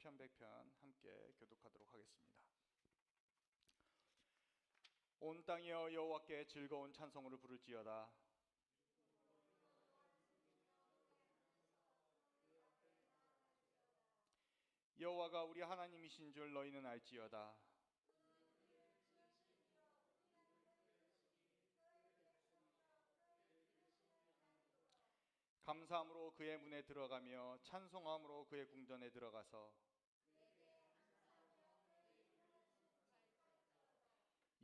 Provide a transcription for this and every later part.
시편 100편 함께 교독하도록 하겠습니다. 온 땅이여 여호와께 즐거운 찬송을 부를지어다. 여호와가 우리 하나님이신 줄 너희는 알지어다. 감사함으로 그의 문에 들어가며 찬송함으로 그의 궁전에 들어가서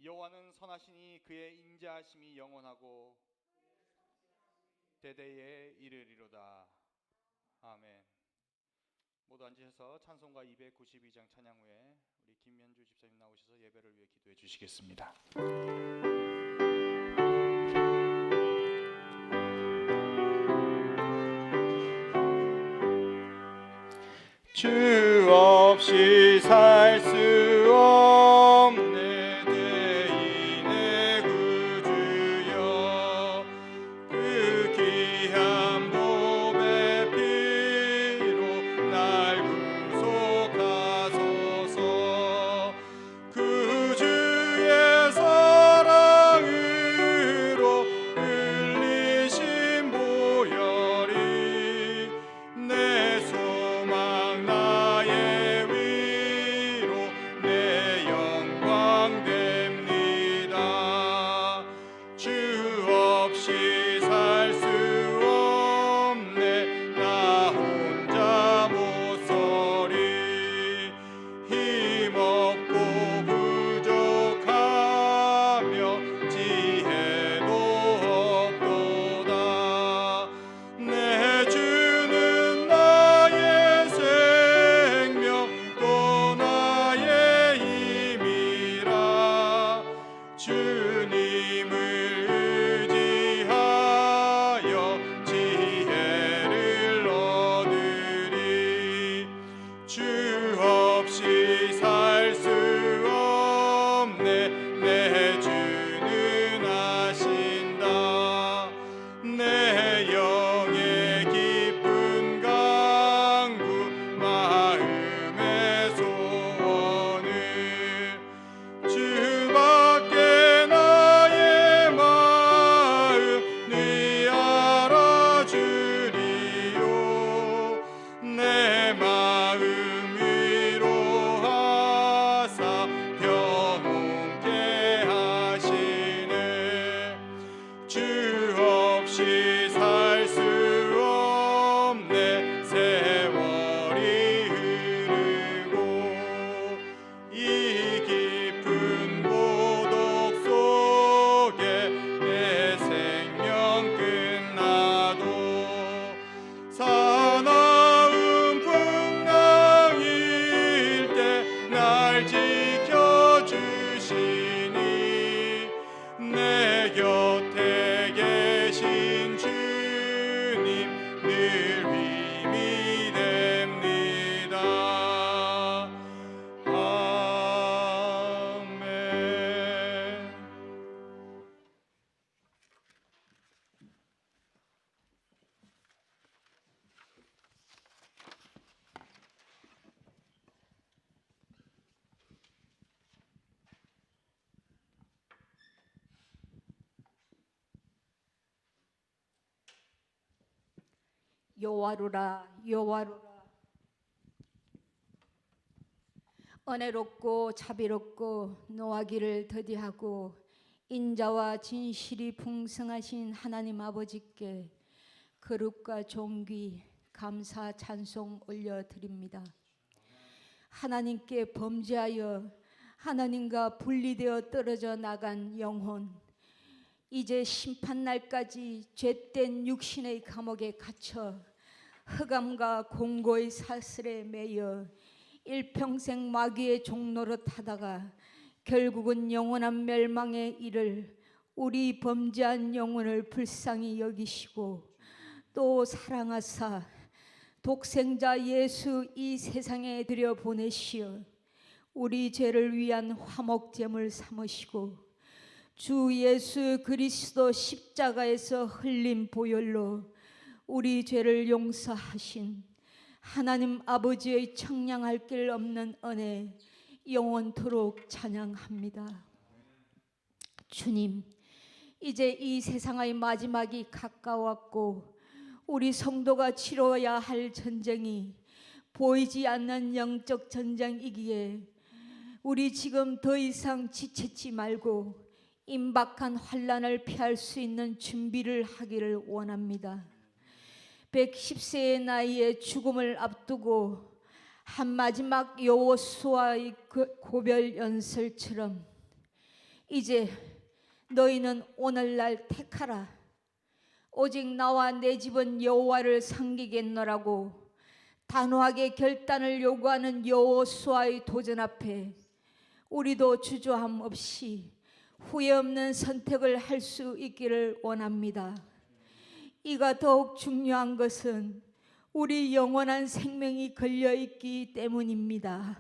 여호와는 선하시니 그의 인자하심이 영원하고 대대에 이르리로다. 아멘. 모두 앉으셔서 찬송가 292장 찬양 후에 우리 김현주 집사님 나오셔서 예배를 위해 기도해 주시겠습니다. 주 없이 살 수 없네 대인의 구주여, 그 귀한 보배 피로 날 구속하소서. 그 주의 사랑으로 흘리신 보혈이 내 소망 나의 위로 내 영광 됩니다. 주 없이 살 수 없네 나 혼자 못 서리. 힘없고 부족하며 지혜도 없도다. 내 주는 나의 생명 또 나의 힘이라. 주님을 의지하여 지혜를 얻으리. 주 없이 살 수 없네 내 주는 아신다. 내 영의 깊은 강구 마음의 소원을 주밖에 나의 마음 네 알아주리요. 내 마음 위로하사 평온케 하시네. 주 없이 살 수 없네 세월이 흐르고 이 깊은 고독 속에 내 생명 끝나도 사나운 풍랑일 때 날 지켜주시니 내 곁에 계신 주님 늘 힘이 됩니다. 아멘. 여호와로라 여호와로라, 은혜롭고 자비롭고 노하기를 더디하고 인자와 진실이 풍성하신 하나님 아버지께 거룩과 존귀 감사 찬송 올려드립니다. 하나님께 범죄하여 하나님과 분리되어 떨어져 나간 영혼, 이제 심판날까지 죄된 육신의 감옥에 갇혀 흑암과 공고의 사슬에 매여 일평생 마귀의 종노릇 하다가 결국은 영원한 멸망에 이를 우리 범죄한 영혼을 불쌍히 여기시고 또 사랑하사 독생자 예수 이 세상에 들여보내시어 우리 죄를 위한 화목제물 삼으시고 주 예수 그리스도 십자가에서 흘린 보혈로 우리 죄를 용서하신 하나님 아버지의 청량할 길 없는 은혜 영원토록 찬양합니다. 주님, 이제 이 세상의 마지막이 가까웠고 우리 성도가 치러야 할 전쟁이 보이지 않는 영적 전쟁이기에 우리 지금 더 이상 지체치 말고 임박한 환난을 피할 수 있는 준비를 하기를 원합니다. 110세의 나이에 죽음을 앞두고 한 마지막 여호수아의 고별 연설처럼 이제 너희는 오늘날 택하라. 오직 나와 내 집은 여호와를 섬기겠노라고 단호하게 결단을 요구하는 여호수아의 도전 앞에 우리도 주저함 없이 후회 없는 선택을 할 수 있기를 원합니다. 이가 더욱 중요한 것은 우리 영원한 생명이 걸려있기 때문입니다.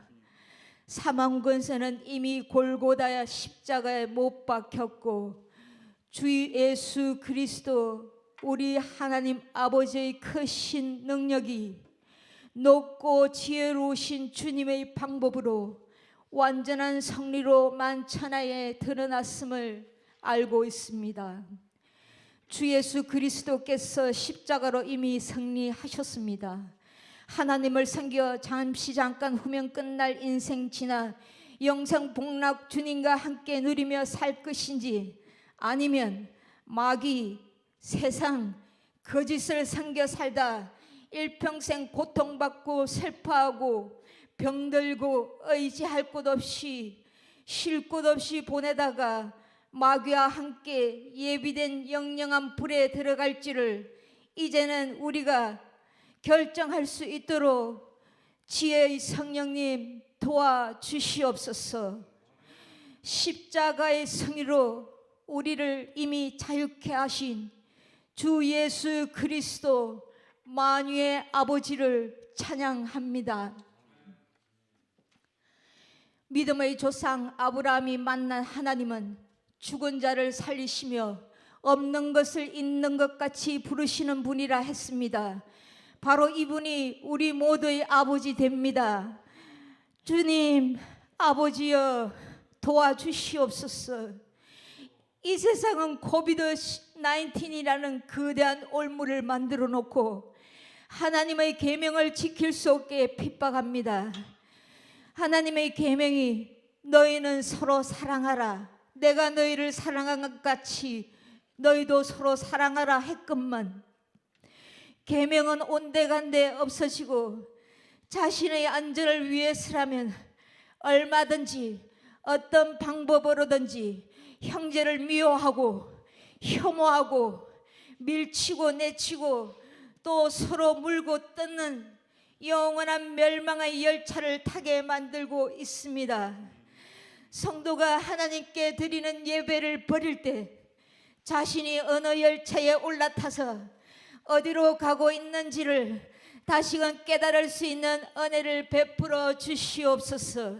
사망 권세는 이미 골고다 십자가에 못 박혔고 주 예수 그리스도 우리 하나님 아버지의 크신 능력이 높고 지혜로우신 주님의 방법으로 완전한 성리로 만천하에 드러났음을 알고 있습니다. 주 예수 그리스도께서 십자가로 이미 승리하셨습니다. 하나님을 섬겨 잠깐 후면 끝날 인생 지나 영생 복락 주님과 함께 누리며 살 것인지 아니면 마귀, 세상, 거짓을 섬겨 살다 일평생 고통받고 슬퍼하고 병들고 의지할 곳 없이 쉴 곳 없이 보내다가 마귀와 함께 예비된 영영한 불에 들어갈지를 이제는 우리가 결정할 수 있도록 지혜의 성령님 도와주시옵소서. 십자가의 승리로 우리를 이미 자유케 하신 주 예수 그리스도 만유의 아버지를 찬양합니다. 믿음의 조상 아브라함이 만난 하나님은 죽은 자를 살리시며 없는 것을 있는 것 같이 부르시는 분이라 했습니다. 바로 이분이 우리 모두의 아버지 됩니다. 주님 아버지여 도와주시옵소서. 이 세상은 코비드-19이라는 거대한 올무를 만들어 놓고 하나님의 계명을 지킬 수 없게 핍박합니다. 하나님의 계명이 너희는 서로 사랑하라, 내가 너희를 사랑한 것 같이 너희도 서로 사랑하라 했건만 계명은 온데간데 없어지고 자신의 안전을 위해서라면 얼마든지 어떤 방법으로든지 형제를 미워하고 혐오하고 밀치고 내치고 또 서로 물고 뜯는 영원한 멸망의 열차를 타게 만들고 있습니다. 성도가 하나님께 드리는 예배를 버릴 때 자신이 어느 열차에 올라타서 어디로 가고 있는지를 다시금 깨달을 수 있는 은혜를 베풀어 주시옵소서.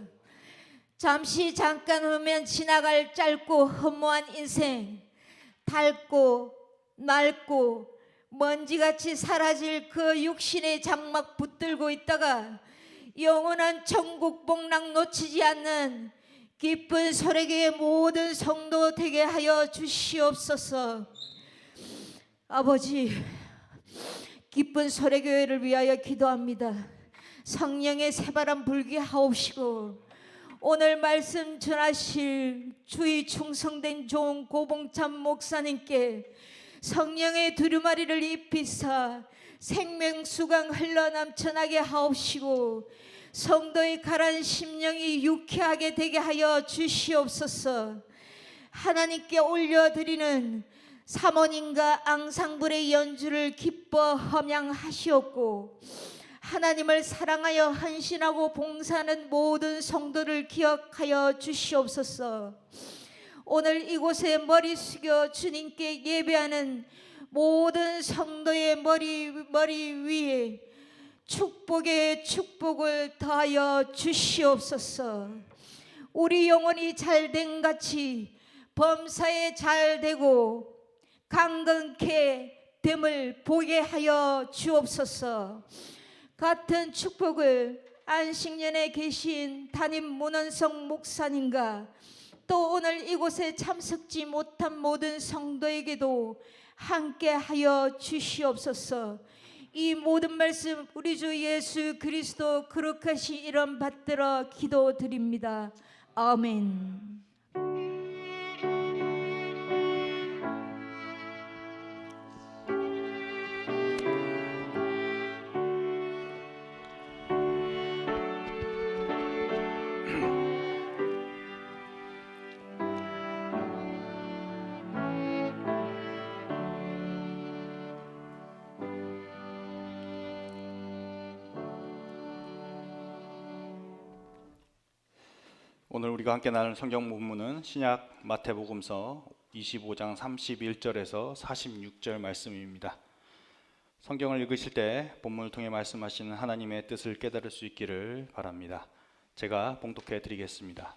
잠깐 후면 지나갈 짧고 허무한 인생, 닳고 낡고 먼지같이 사라질 그 육신의 장막 붙들고 있다가 영원한 천국 복락 놓치지 않는 기쁜 소래교회 모든 성도 되게 하여 주시옵소서. 아버지, 기쁜 소래교회를 위하여 기도합니다. 성령의 새바람 불게 하옵시고 오늘 말씀 전하실 주의 충성된 종 고봉참 목사님께 성령의 두루마리를 입히사 생명수강 흘러넘쳐나게 하옵시고 성도의 가란 심령이 유쾌하게 되게 하여 주시옵소서. 하나님께 올려드리는 사모님과 앙상블의 연주를 기뻐 함양하시옵고 하나님을 사랑하여 헌신하고 봉사하는 모든 성도를 기억하여 주시옵소서. 오늘 이곳에 머리 숙여 주님께 예배하는 모든 성도의 머리 위에 축복의 축복을 더하여 주시옵소서. 우리 영혼이 잘된 같이 범사에 잘되고 강건케 됨을 보게 하여 주옵소서. 같은 축복을 안식년에 계신 담임 문원성 목사님과 또 오늘 이곳에 참석지 못한 모든 성도에게도 함께하여 주시옵소서. 이 모든 말씀 우리 주 예수 그리스도 거룩하신 이름 받들어 기도드립니다. 아멘. 오늘 우리가 함께 나눌 성경 본문은 신약 마태복음서 25장 31절에서 46절 말씀입니다. 성경을 읽으실 때 본문을 통해 말씀하시는 하나님의 뜻을 깨달을 수 있기를 바랍니다. 제가 봉독해 드리겠습니다.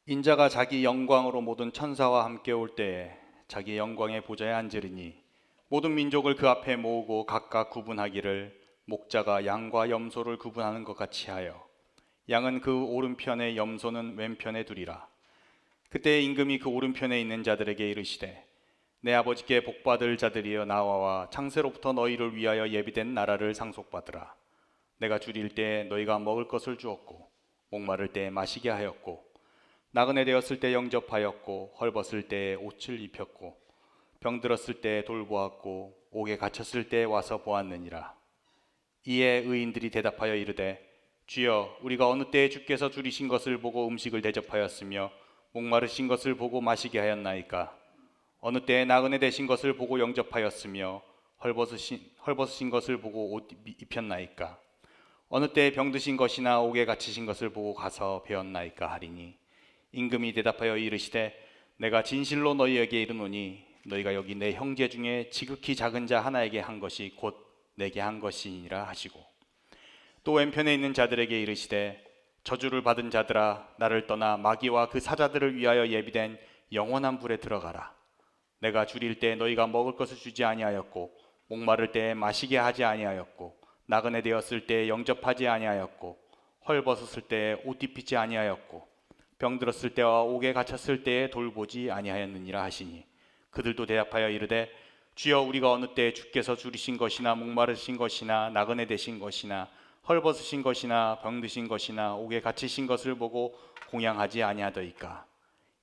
인자가 자기 영광으로 모든 천사와 함께 올 때에 자기 영광의 보좌에 앉으리니 모든 민족을 그 앞에 모으고 각각 구분하기를 목자가 양과 염소를 구분하는 것 같이 하여 양은 그 오른편에 염소는 왼편에 두리라. 그때 임금이 그 오른편에 있는 자들에게 이르시되 내 아버지께 복받을 자들이여 나와와 창세로부터 너희를 위하여 예비된 나라를 상속받으라. 내가 줄일 때 너희가 먹을 것을 주었고 목마를 때 마시게 하였고 나그네 되었을 때 영접하였고 헐벗을 때 옷을 입혔고 병들었을 때 돌보았고 옥에 갇혔을 때 와서 보았느니라. 이에 의인들이 대답하여 이르되 주여 우리가 어느 때에 주께서 줄이신 것을 보고 음식을 대접하였으며 목마르신 것을 보고 마시게 하였나이까? 어느 때에 나그네 되신 것을 보고 영접하였으며 헐벗으신 것을 보고 옷 입혔나이까? 어느 때에 병드신 것이나 옥에 갇히신 것을 보고 가서 배웠나이까 하리니 임금이 대답하여 이르시되 내가 진실로 너희에게 이르노니 너희가 여기 내 형제 중에 지극히 작은 자 하나에게 한 것이 곧 내게 한 것이니라 하시고 또 왼편에 있는 자들에게 이르시되 저주를 받은 자들아 나를 떠나 마귀와 그 사자들을 위하여 예비된 영원한 불에 들어가라. 내가 줄일 때 너희가 먹을 것을 주지 아니하였고 목마를 때 마시게 하지 아니하였고 나그네 되었을 때 영접하지 아니하였고 헐벗었을 때 옷 입히지 아니하였고 병들었을 때와 옥에 갇혔을 때에 돌보지 아니하였느니라 하시니 그들도 대답하여 이르되 주여 우리가 어느 때에 주께서 줄이신 것이나 목마르신 것이나 나그네 되신 것이나 헐벗으신 것이나 병드신 것이나 옥에 갇히신 것을 보고 공양하지 아니하더이까?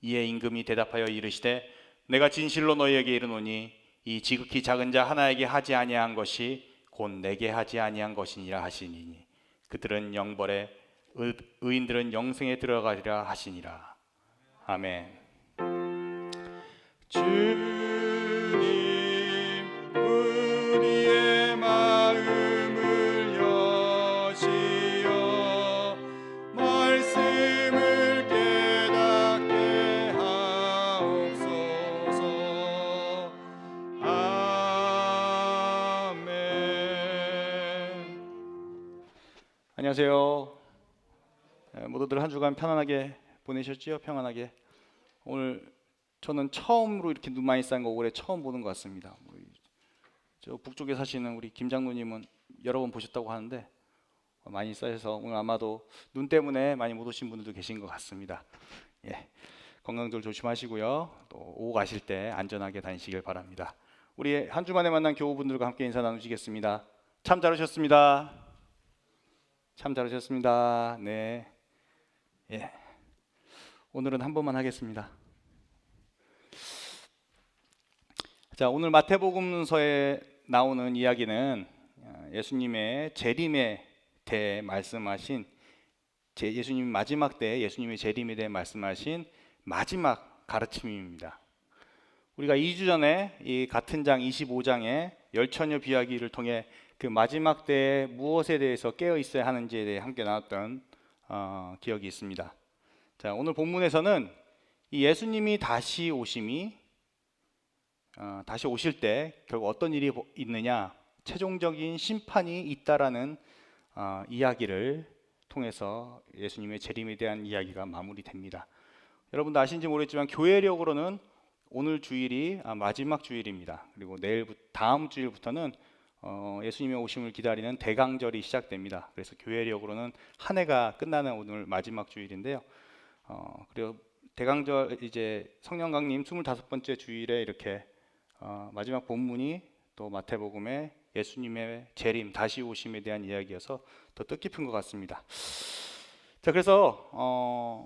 이에 임금이 대답하여 이르시되 내가 진실로 너희에게 이르노니 이 지극히 작은 자 하나에게 하지 아니한 것이 곧 내게 하지 아니한 것이니라 하시니 그들은 영벌에 의인들은 영생에 들어가리라 하시니라. 아멘. 주님 우리의 마음을 여시어 말씀을 깨닫게 하옵소서. 아멘. 안녕하세요. 모두들 한 주간 편안하게 보내셨지요? 평안하게. 오늘 저는 처음으로 이렇게 눈 많이 쌓인 거 올해 처음 보는 것 같습니다. 저 북쪽에 사시는 우리 김 장로님은 여러 번 보셨다고 하는데 많이 쌓여서 오늘 아마도 눈 때문에 많이 못 오신 분들도 계신 것 같습니다. 예, 건강들 조심하시고요. 또 오고 가실 때 안전하게 다니시길 바랍니다. 우리 한 주 만에 만난 교우분들과 함께 인사 나누시겠습니다. 참 잘하셨습니다. 참 잘하셨습니다. 네. 예. 오늘은 한 번만 하겠습니다. 자, 오늘 마태복음서에 나오는 이야기는 예수님의 재림에 대해 말씀하신 예수님 마지막 때 예수님의 재림에 대해 말씀하신 마지막 가르침입니다. 우리가 2주 전에 이 같은 장 25장의 열처녀 비하기를 통해 그 마지막 때에 무엇에 대해서 깨어 있어야 하는지에 대해 함께 나눴던 기억이 있습니다. 자, 오늘 본문에서는 이 예수님이 다시 오실 때 결국 어떤 일이 있느냐, 최종적인 심판이 있다라는 이야기를 통해서 예수님의 재림에 대한 이야기가 마무리됩니다. 여러분도 아신지 모르겠지만 교회력으로는 오늘 주일이 마지막 주일입니다. 그리고 다음 주일부터는 예수님의 오심을 기다리는 대강절이 시작됩니다. 그래서 교회력으로는 한 해가 끝나는 오늘 마지막 주일인데요. 그리고 대강절 이제 성령강림 25번째 주일에 이렇게 마지막 본문이 또 마태복음의 예수님의 재림, 다시 오심에 대한 이야기여서 더 뜻깊은 것 같습니다. 자, 그래서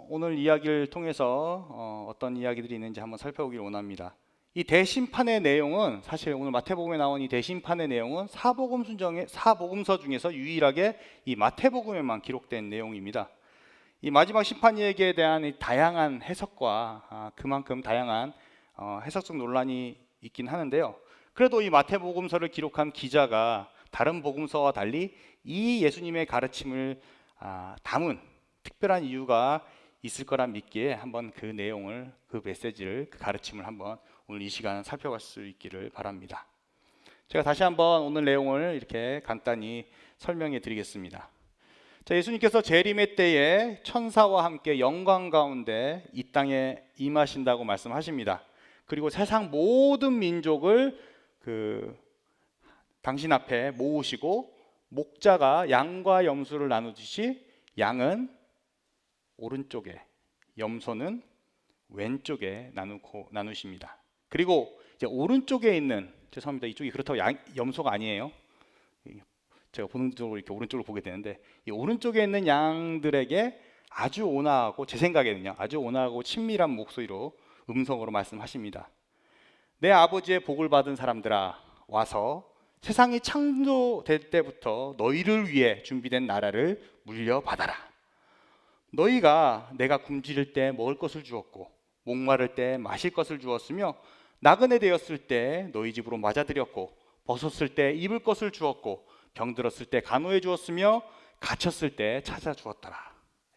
오늘 이야기를 통해서 어떤 이야기들이 있는지 한번 살펴보기를 원합니다. 이 대심판의 내용은 사실 오늘 마태복음에 나온 이 대심판의 내용은 사복음서 중에서 유일하게 이 마태복음에만 기록된 내용입니다. 이 마지막 심판 얘기에 대한 이 다양한 해석과 그만큼 다양한 해석적 논란이 있긴 하는데요. 그래도 이 마태복음서를 기록한 기자가 다른 복음서와 달리 이 예수님의 가르침을 담은 특별한 이유가 있을 거라 믿기에 한번 그 내용을, 그 메시지를, 그 가르침을 한번 오늘 이 시간 살펴볼 수 있기를 바랍니다. 제가 다시 한번 오늘 내용을 이렇게 간단히 설명해 드리겠습니다. 자, 예수님께서 재림의 때에 천사와 함께 영광 가운데 이 땅에 임하신다고 말씀하십니다. 그리고 세상 모든 민족을 당신 앞에 모으시고 목자가 양과 염소를 나누듯이 양은 오른쪽에, 염소는 왼쪽에 나누십니다. 그리고 이제 오른쪽에 있는, 죄송합니다, 이쪽이 그렇다고 염소가 아니에요. 제가 보는 쪽으로 이렇게 오른쪽으로 보게 되는데, 이 오른쪽에 있는 양들에게 아주 온화하고, 제 생각에는요, 아주 온화하고 친밀한 목소리로 음성으로 말씀하십니다. 내 아버지의 복을 받은 사람들아, 와서 세상이 창조될 때부터 너희를 위해 준비된 나라를 물려받아라. 너희가 내가 굶주릴 때 먹을 것을 주었고 목마를 때 마실 것을 주었으며 나그네 되었을 때 너희 집으로 맞아들였고 벗었을 때 입을 것을 주었고 병들었을 때 간호해 주었으며 갇혔을 때 찾아 주었더라.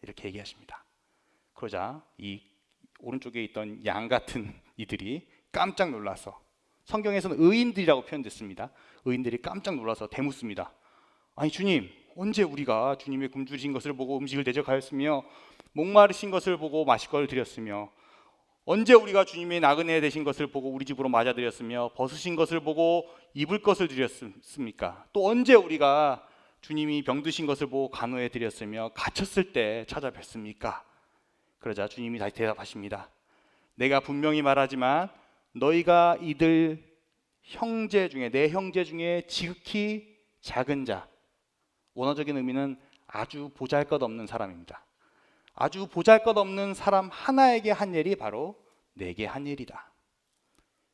이렇게 얘기하십니다. 그러자 이 오른쪽에 있던 양 같은 이들이 깜짝 놀라서, 성경에서는 의인들이라고 표현됐습니다. 의인들이 깜짝 놀라서 대묻습니다. 아니 주님, 언제 우리가 주님의 굶주리신 것을 보고 음식을 대접하였으며 목마르신 것을 보고 마실 것을 드렸으며 언제 우리가 주님의 나그네 되신 것을 보고 우리 집으로 맞아들였으며 벗으신 것을 보고 입을 것을 드렸습니까? 또 언제 우리가 주님이 병드신 것을 보고 간호해 드렸으며 갇혔을 때 찾아뵀습니까? 그러자 주님이 다시 대답하십니다. 내가 분명히 말하지만 너희가 이들 형제 중에, 내 형제 중에 지극히 작은 자, 원어적인 의미는 아주 보잘것없는 사람입니다. 아주 보잘것없는 사람 하나에게 한 일이 바로 내게 한 일이다.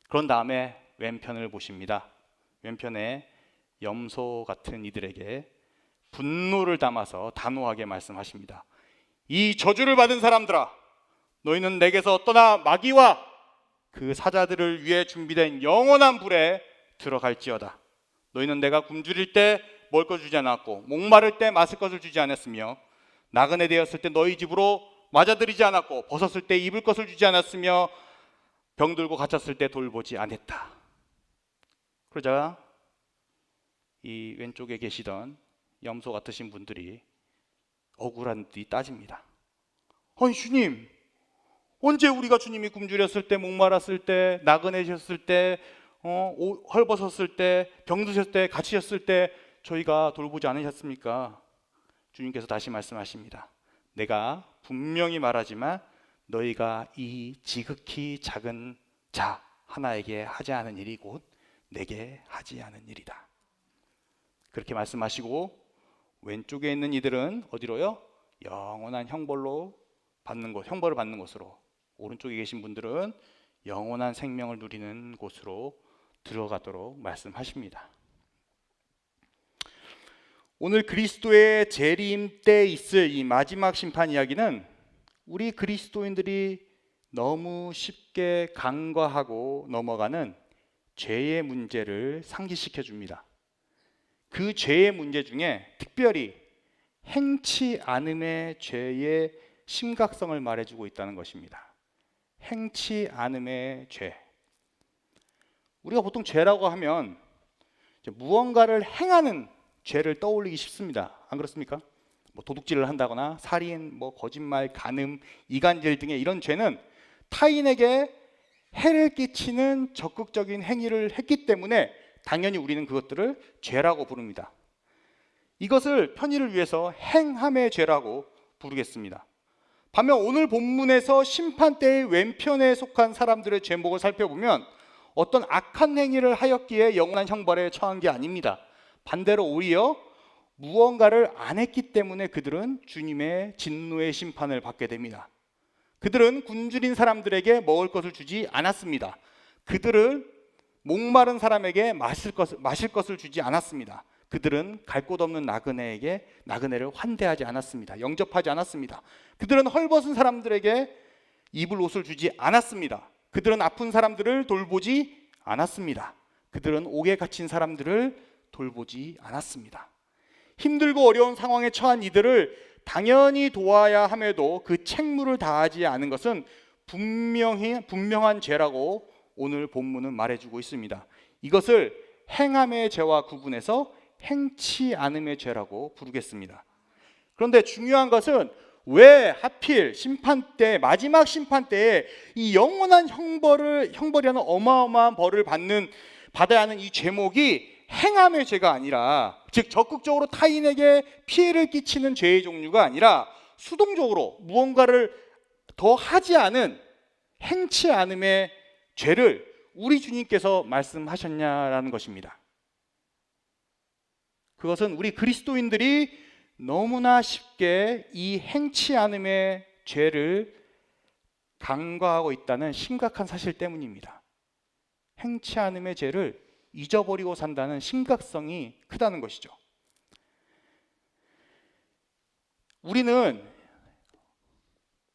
그런 다음에 왼편을 보십니다. 왼편에 염소 같은 이들에게 분노를 담아서 단호하게 말씀하십니다. 이 저주를 받은 사람들아, 너희는 내게서 떠나 마귀와 그 사자들을 위해 준비된 영원한 불에 들어갈지어다. 너희는 내가 굶주릴 때 먹을 것을 주지 않았고 목마를 때 마실 것을 주지 않았으며 나그네 되었을 때 너희 집으로 맞아들이지 않았고 벗었을 때 입을 것을 주지 않았으며 병들고 갇혔을 때 돌보지 않았다. 그러자 이 왼쪽에 계시던 염소 같으신 분들이 억울한 듯이 따집니다. 아니 주님, 언제 우리가 주님이 굶주렸을 때, 목말았을 때, 나그네셨을 때, 헐벗었을 때, 병드셨을 때, 갇히셨을 때 저희가 돌보지 않으셨습니까? 주님께서 다시 말씀하십니다. 내가 분명히 말하지만 너희가 이 지극히 작은 자 하나에게 하지 않은 일이 곧 내게 하지 않은 일이다. 그렇게 말씀하시고 왼쪽에 있는 이들은 어디로요? 영원한 형벌을 받는 곳으로, 오른쪽에 계신 분들은 영원한 생명을 누리는 곳으로 들어가도록 말씀하십니다. 오늘 그리스도의 재림 때 있을 이 마지막 심판 이야기는 우리 그리스도인들이 너무 쉽게 간과하고 넘어가는 죄의 문제를 상기시켜 줍니다. 그 죄의 문제 중에 특별히 행치 않음의 죄의 심각성을 말해주고 있다는 것입니다. 행치 않음의 죄. 우리가 보통 죄라고 하면 무언가를 행하는 죄를 떠올리기 쉽습니다. 안 그렇습니까? 도둑질을 한다거나 살인, 거짓말, 간음, 이간질 등의 이런 죄는 타인에게 해를 끼치는 적극적인 행위를 했기 때문에 당연히 우리는 그것들을 죄라고 부릅니다. 이것을 편의를 위해서 행함의 죄라고 부르겠습니다. 반면 오늘 본문에서 심판대의 왼편에 속한 사람들의 죄목을 살펴보면 어떤 악한 행위를 하였기에 영원한 형벌에 처한 게 아닙니다. 반대로 오히려 무언가를 안 했기 때문에 그들은 주님의 진노의 심판을 받게 됩니다. 그들은 굶주린 사람들에게 먹을 것을 주지 않았습니다. 그들은 목마른 사람에게 마실 것을 주지 않았습니다. 그들은 갈 곳 없는 나그네에게 나그네를 환대하지 않았습니다. 영접하지 않았습니다. 그들은 헐벗은 사람들에게 입을 옷을 주지 않았습니다. 그들은 아픈 사람들을 돌보지 않았습니다. 그들은 옥에 갇힌 사람들을 돌보지 않았습니다. 힘들고 어려운 상황에 처한 이들을 당연히 도와야 함에도 그 책무를 다하지 않은 것은 분명한 죄라고 오늘 본문은 말해주고 있습니다. 이것을 행함의 죄와 구분해서 행치 않음의 죄라고 부르겠습니다. 그런데 중요한 것은 왜 하필 마지막 심판 때에 이 영원한 형벌이라는 어마어마한 벌을 받아야 하는 이 죄목이 행함의 죄가 아니라, 즉 적극적으로 타인에게 피해를 끼치는 죄의 종류가 아니라 수동적으로 무언가를 더 하지 않은 행치 않음의 죄를 우리 주님께서 말씀하셨냐라는 것입니다. 그것은 우리 그리스도인들이 너무나 쉽게 이 행치 않음의 죄를 간과하고 있다는 심각한 사실 때문입니다. 행치 않음의 죄를 잊어버리고 산다는 심각성이 크다는 것이죠. 우리는,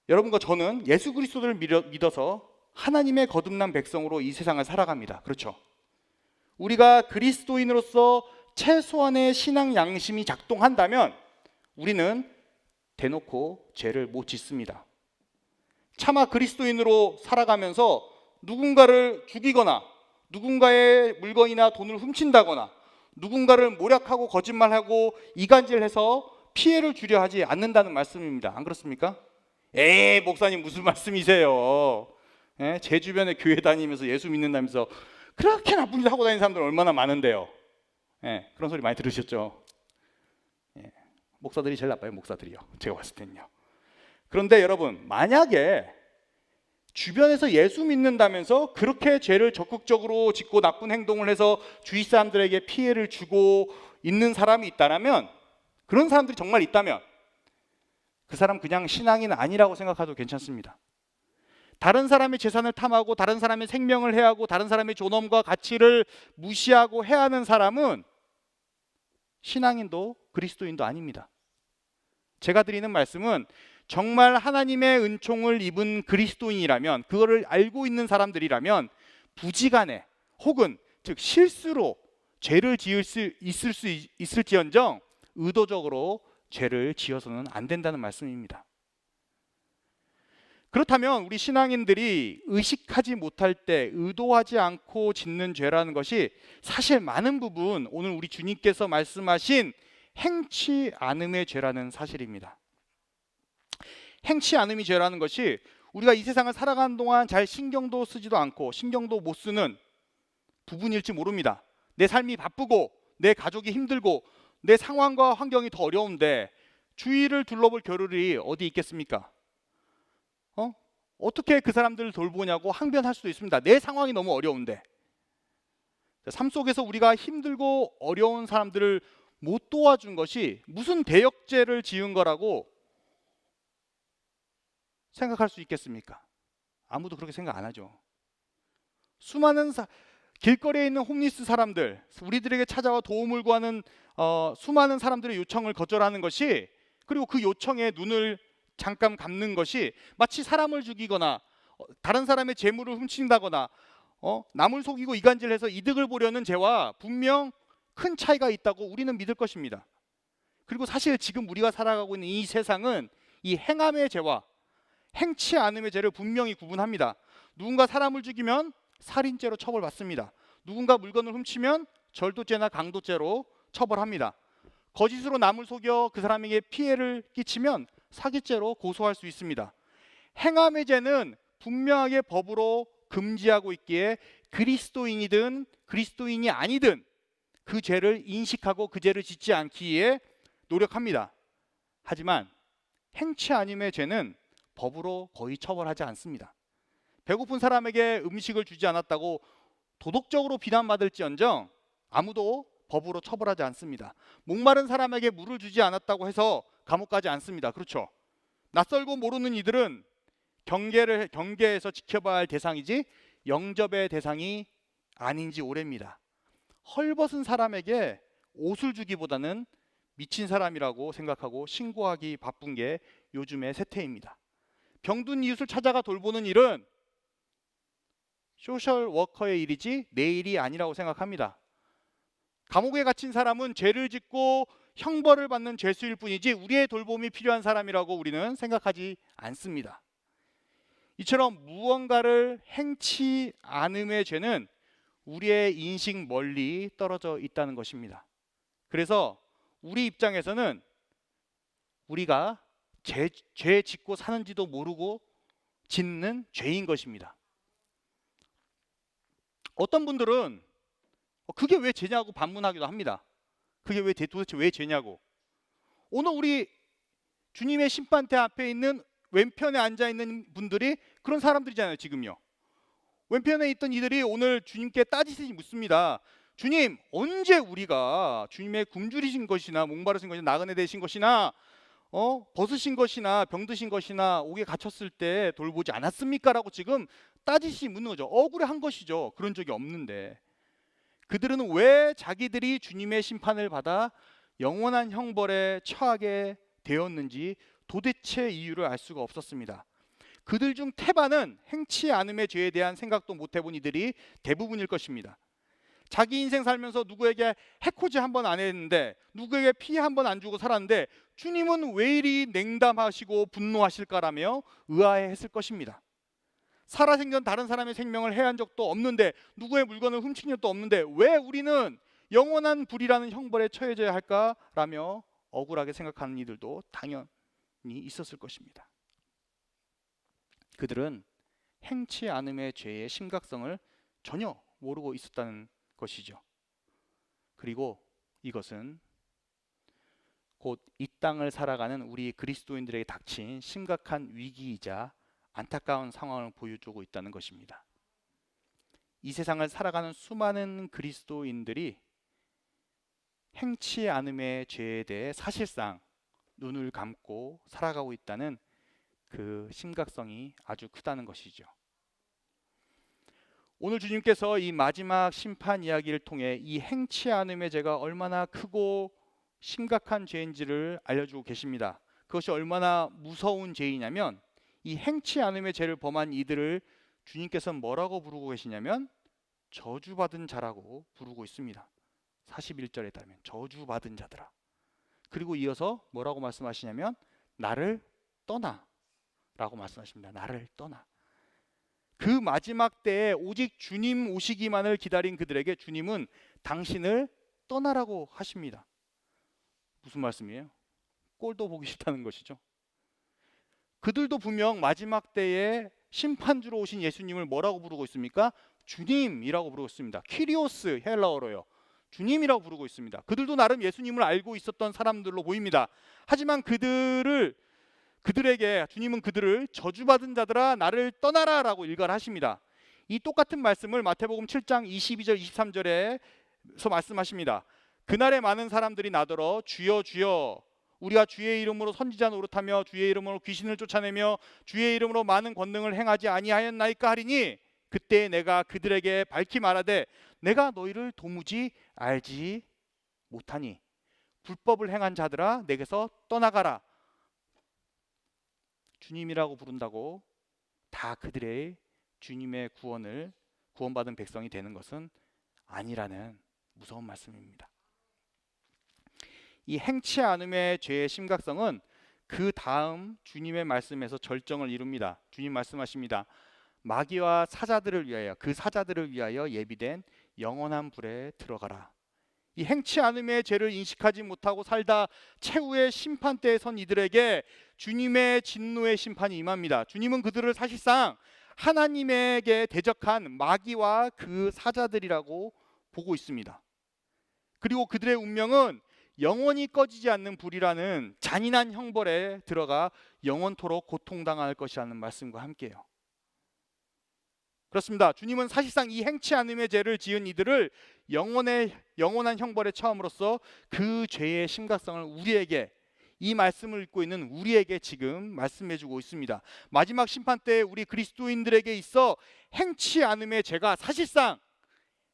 여러분과 저는 예수 그리스도를 믿어서 하나님의 거듭난 백성으로 이 세상을 살아갑니다. 그렇죠? 우리가 그리스도인으로서 최소한의 신앙 양심이 작동한다면 우리는 대놓고 죄를 못 짓습니다. 차마 그리스도인으로 살아가면서 누군가를 죽이거나 누군가의 물건이나 돈을 훔친다거나 누군가를 모략하고 거짓말하고 이간질해서 피해를 주려 하지 않는다는 말씀입니다. 안 그렇습니까? 에이, 목사님 무슨 말씀이세요? 제 주변에 교회 다니면서 예수 믿는다면서 그렇게 나쁜 짓 하고 다니는 사람들 얼마나 많은데요. 그런 소리 많이 들으셨죠? 목사들이 제일 나빠요. 목사들이요. 제가 봤을 때는요. 그런데 여러분, 만약에 주변에서 예수 믿는다면서 그렇게 죄를 적극적으로 짓고 나쁜 행동을 해서 주위 사람들에게 피해를 주고 있는 사람이 있다면, 그런 사람들이 정말 있다면 그 사람 그냥 신앙인 아니라고 생각해도 괜찮습니다. 다른 사람의 재산을 탐하고 다른 사람의 생명을 해하고 다른 사람의 존엄과 가치를 무시하고 해하는 사람은 신앙인도 그리스도인도 아닙니다. 제가 드리는 말씀은 정말 하나님의 은총을 입은 그리스도인이라면, 그거를 알고 있는 사람들이라면 부지간에 혹은 즉 실수로 죄를 지을 수 있을지언정 의도적으로 죄를 지어서는 안 된다는 말씀입니다. 그렇다면 우리 신앙인들이 의식하지 못할 때 의도하지 않고 짓는 죄라는 것이 사실 많은 부분 오늘 우리 주님께서 말씀하신 행치 않음의 죄라는 사실입니다. 행치 않음이 죄라는 것이 우리가 이 세상을 살아가는 동안 잘 신경도 쓰지도 않고 신경도 못 쓰는 부분일지 모릅니다. 내 삶이 바쁘고 내 가족이 힘들고 내 상황과 환경이 더 어려운데 주위를 둘러볼 겨를이 어디 있겠습니까? 어떻게 그 사람들을 돌보냐고 항변할 수도 있습니다. 내 상황이 너무 어려운데. 삶 속에서 우리가 힘들고 어려운 사람들을 못 도와준 것이 무슨 대역죄를 지은 거라고 생각할 수 있겠습니까? 아무도 그렇게 생각 안 하죠. 수많은 길거리에 있는 홈리스 사람들, 우리들에게 찾아와 도움을 구하는 수많은 사람들의 요청을 거절하는 것이, 그리고 그 요청에 눈을 잠깐 감는 것이 마치 사람을 죽이거나 다른 사람의 재물을 훔친다거나 남을 속이고 이간질해서 이득을 보려는 죄와 분명 큰 차이가 있다고 우리는 믿을 것입니다. 그리고 사실 지금 우리가 살아가고 있는 이 세상은 이 행함의 죄와 행치 않음의 죄를 분명히 구분합니다. 누군가 사람을 죽이면 살인죄로 처벌받습니다. 누군가 물건을 훔치면 절도죄나 강도죄로 처벌합니다. 거짓으로 남을 속여 그 사람에게 피해를 끼치면 사기죄로 고소할 수 있습니다. 행함의 죄는 분명하게 법으로 금지하고 있기에 그리스도인이든 그리스도인이 아니든 그 죄를 인식하고 그 죄를 짓지 않기에 노력합니다. 하지만 행치 아님의 죄는 법으로 거의 처벌하지 않습니다. 배고픈 사람에게 음식을 주지 않았다고 도덕적으로 비난받을지언정 아무도 법으로 처벌하지 않습니다. 목마른 사람에게 물을 주지 않았다고 해서 감옥 가지 않습니다. 그렇죠? 낯설고 모르는 이들은 경계에서 지켜봐야 할 대상이지 영접의 대상이 아닌지 오래입니다. 헐벗은 사람에게 옷을 주기보다는 미친 사람이라고 생각하고 신고하기 바쁜 게 요즘의 세태입니다. 병든 이웃을 찾아가 돌보는 일은 소셜 워커의 일이지 내 일이 아니라고 생각합니다. 감옥에 갇힌 사람은 죄를 짓고 형벌을 받는 죄수일 뿐이지 우리의 돌봄이 필요한 사람이라고 우리는 생각하지 않습니다. 이처럼 무언가를 행치 않음의 죄는 우리의 인식 멀리 떨어져 있다는 것입니다. 그래서 우리 입장에서는 우리가 죄 짓고 사는지도 모르고 짓는 죄인 것입니다. 어떤 분들은 그게 왜 죄냐고 반문하기도 합니다. 그게 도대체 왜 죄냐고. 오늘 우리 주님의 심판대 앞에 있는 왼편에 앉아 있는 분들이 그런 사람들이잖아요. 지금요. 왼편에 있던 이들이 오늘 주님께 따지듯이 묻습니다. 주님, 언제 우리가 주님의 굶주리신 것이나 목마르신 것이나 나그네 되신 것이나 벗으신 것이나 병드신 것이나 옥에 갇혔을 때 돌보지 않았습니까? 라고 지금 따지시 묻는 거죠. 억울한 것이죠. 그런 적이 없는데. 그들은 왜 자기들이 주님의 심판을 받아 영원한 형벌에 처하게 되었는지 도대체 이유를 알 수가 없었습니다. 그들 중 태반은 행치 않음의 죄에 대한 생각도 못 해본 이들이 대부분일 것입니다. 자기 인생 살면서 누구에게 해코지 한 번 안 했는데 누구에게 피해 한 번 안 주고 살았는데 주님은 왜 이리 냉담하시고 분노하실까라며 의아해했을 것입니다. 살아생전 다른 사람의 생명을 해한 적도 없는데 누구의 물건을 훔친 적도 없는데 왜 우리는 영원한 불이라는 형벌에 처해져야 할까라며 억울하게 생각하는 이들도 당연히 있었을 것입니다. 그들은 행치 않음의 죄의 심각성을 전혀 모르고 있었다는 것이죠. 그리고 이것은 곧 이 땅을 살아가는 우리 그리스도인들에게 닥친 심각한 위기이자 안타까운 상황을 보여주고 있다는 것입니다. 이 세상을 살아가는 수많은 그리스도인들이 행치 않음의 죄에 대해 사실상 눈을 감고 살아가고 있다는 그 심각성이 아주 크다는 것이죠. 오늘 주님께서 이 마지막 심판 이야기를 통해 이 행치 않음의 죄가 얼마나 크고 심각한 죄인지를 알려주고 계십니다. 그것이 얼마나 무서운 죄이냐면 이 행치 않음의 죄를 범한 이들을 주님께서 뭐라고 부르고 계시냐면 저주받은 자라고 부르고 있습니다. 41절에 따르면 저주받은 자들아. 그리고 이어서 뭐라고 말씀하시냐면 나를 떠나 라고 말씀하십니다. 나를 떠나. 그 마지막 때에 오직 주님 오시기만을 기다린 그들에게 주님은 당신을 떠나라고 하십니다. 무슨 말씀이에요? 꼴도 보기 싫다는 것이죠. 그들도 분명 마지막 때에 심판주로 오신 예수님을 뭐라고 부르고 있습니까? 주님이라고 부르고 있습니다. 키리오스 헬라어로요. 주님이라고 부르고 있습니다. 그들도 나름 예수님을 알고 있었던 사람들로 보입니다. 하지만 그들에게 주님은 그들을 저주받은 자들아 나를 떠나라 라고 일갈하십니다. 이 똑같은 말씀을 마태복음 7장 22절 23절에서 말씀하십니다. 그날에 많은 사람들이 나더러 주여 주여 우리가 주의 이름으로 선지자 노릇하며 주의 이름으로 귀신을 쫓아내며 주의 이름으로 많은 권능을 행하지 아니하였나이까 하리니 그때 내가 그들에게 밝히 말하되 내가 너희를 도무지 알지 못하니 불법을 행한 자들아 내게서 떠나가라. 주님이라고 부른다고 다 그들의 주님의 구원받은 백성이 되는 것은 아니라는 무서운 말씀입니다. 이 행치 않음의 죄의 심각성은 그 다음 주님의 말씀에서 절정을 이룹니다. 주님 말씀하십니다. 마귀와 사자들을 위하여 그 사자들을 위하여 예비된 영원한 불에 들어가라. 이 행치 않음의 죄를 인식하지 못하고 살다 최후의 심판대에 선 이들에게 주님의 진노의 심판이 임합니다. 주님은 그들을 사실상 하나님에게 대적한 마귀와 그 사자들이라고 보고 있습니다. 그리고 그들의 운명은 영원히 꺼지지 않는 불이라는 잔인한 형벌에 들어가 영원토록 고통당할 것이라는 말씀과 함께해요. 그렇습니다. 주님은 사실상 이 행치 않음의 죄를 지은 이들을 영원한 형벌에 처함으로써 그 죄의 심각성을 우리에게, 이 말씀을 읽고 있는 우리에게 지금 말씀해주고 있습니다. 마지막 심판 때 우리 그리스도인들에게 있어 행치 않음의 죄가 사실상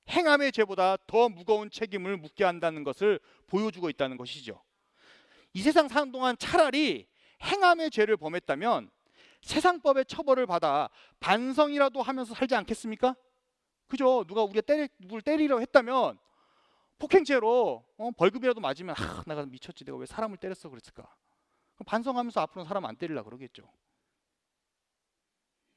행함의 죄보다 더 무거운 책임을 묻게 한다는 것을 보여주고 있다는 것이죠. 이 세상 사는 동안 차라리 행함의 죄를 범했다면 세상법의 처벌을 받아 반성이라도 하면서 살지 않겠습니까? 그죠? 누가 누구를 때리려고 했다면 폭행죄로 벌금이라도 맞으면 내가 미쳤지, 내가 왜 사람을 때렸어 그랬을까? 반성하면서 앞으로는 사람 안 때리려고 그러겠죠.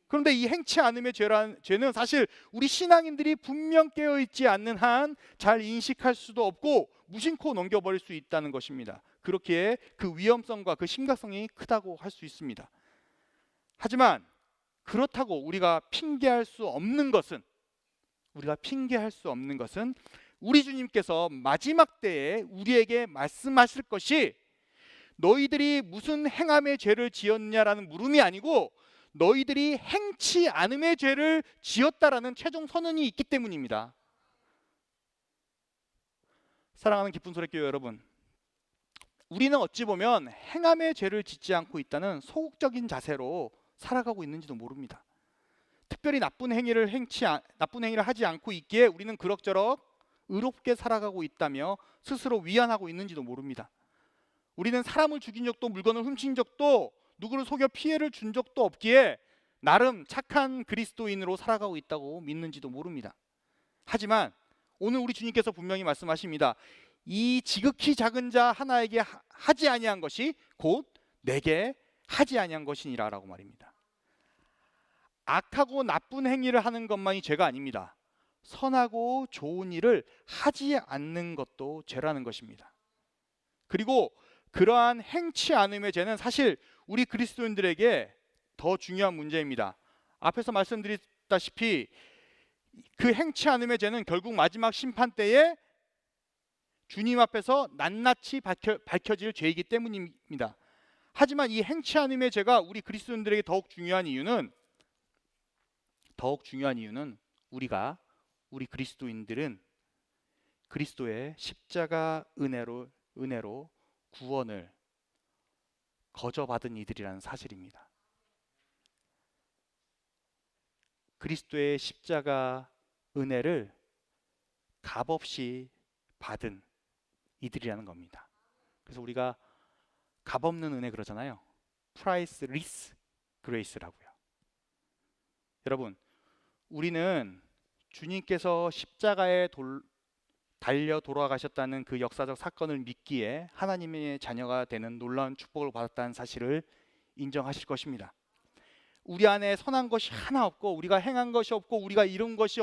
그런데 이 행치 않음의 죄는 사실 우리 신앙인들이 분명 깨어있지 않는 한 잘 인식할 수도 없고 무심코 넘겨버릴 수 있다는 것입니다. 그렇기에 그 위험성과 그 심각성이 크다고 할 수 있습니다. 하지만 그렇다고 우리가 핑계할 수 없는 것은 우리 주님께서 마지막 때에 우리에게 말씀하실 것이 너희들이 무슨 행함의 죄를 지었냐라는 물음이 아니고 너희들이 행치 않음의 죄를 지었다라는 최종 선언이 있기 때문입니다. 사랑하는 기쁜 소리교회 여러분, 우리는 어찌 보면 행함의 죄를 짓지 않고 있다는 소극적인 자세로 살아가고 있는지도 모릅니다. 특별히 나쁜 행위를 하지 않고 있기에 우리는 그럭저럭 의롭게 살아가고 있다며 스스로 위안하고 있는지도 모릅니다. 우리는 사람을 죽인 적도, 물건을 훔친 적도, 누구를 속여 피해를 준 적도 없기에 나름 착한 그리스도인으로 살아가고 있다고 믿는지도 모릅니다. 하지만 오늘 우리 주님께서 분명히 말씀하십니다. 이 지극히 작은 자 하나에게 하지 아니한 것이 곧 내게 하지 아니한 것이니라 라고 말입니다. 악하고 나쁜 행위를 하는 것만이 죄가 아닙니다. 선하고 좋은 일을 하지 않는 것도 죄라는 것입니다. 그리고 그러한 행치 않음의 죄는 사실 우리 그리스도인들에게 더 중요한 문제입니다. 앞에서 말씀드렸다시피 그 행치 않음의 죄는 결국 마지막 심판 때에 주님 앞에서 낱낱이 밝혀질 죄이기 때문입니다. 하지만 이 행치 않음의 죄가 우리 그리스도인들에게 더욱 중요한 이유는 우리 그리스도인들은 그리스도의 십자가 은혜로 구원을 거저받은 이들이라는 사실입니다. 그리스도의 십자가 은혜를 값없이 받은 이들이라는 겁니다. 그래서 우리가 값없는 은혜 그러잖아요. priceless grace라고요. 여러분, 우리는 주님께서 십자가에 달려 돌아가셨다는 그 역사적 사건을 믿기에 하나님의 자녀가 되는 놀라운 축복을 받았다는 사실을 인정하실 것입니다. 우리 안에 선한 것이 하나 없고 우리가 행한 것이 없고 우리가 이룬 것이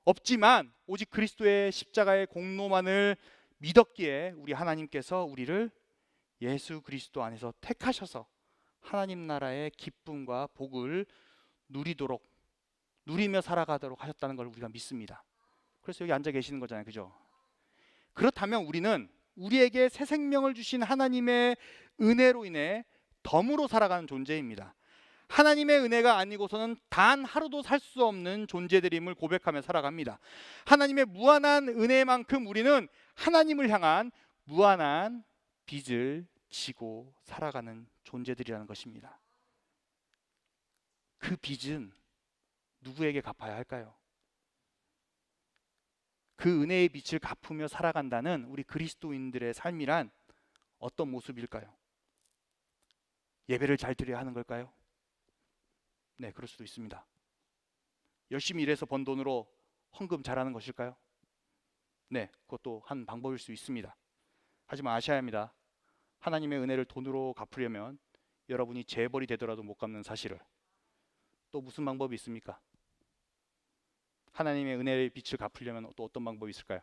없지만 오직 그리스도의 십자가의 공로만을 믿었기에 우리 하나님께서 우리를 예수 그리스도 안에서 택하셔서 하나님 나라의 기쁨과 복을 누리며 살아가도록 하셨다는 걸 우리가 믿습니다. 그래서 여기 앉아 계시는 거잖아요, 그죠? 그렇다면 우리는 우리에게 새 생명을 주신 하나님의 은혜로 인해 덤으로 살아가는 존재입니다. 하나님의 은혜가 아니고서는 단 하루도 살 수 없는 존재들임을 고백하며 살아갑니다. 하나님의 무한한 은혜만큼 우리는 하나님을 향한 무한한 빚을 지고 살아가는 존재들이라는 것입니다. 그 빚은 누구에게 갚아야 할까요? 그 은혜의 빚을 갚으며 살아간다는 우리 그리스도인들의 삶이란 어떤 모습일까요? 예배를 잘 드려야 하는 걸까요? 네, 그럴 수도 있습니다. 열심히 일해서 번 돈으로 헌금 잘하는 것일까요? 네, 그것도 한 방법일 수 있습니다. 하지만 아셔야 합니다. 하나님의 은혜를 돈으로 갚으려면 여러분이 재벌이 되더라도 못 갚는 사실을. 또 무슨 방법이 있습니까? 하나님의 은혜의 빛을 갚으려면 또 어떤 방법이 있을까요?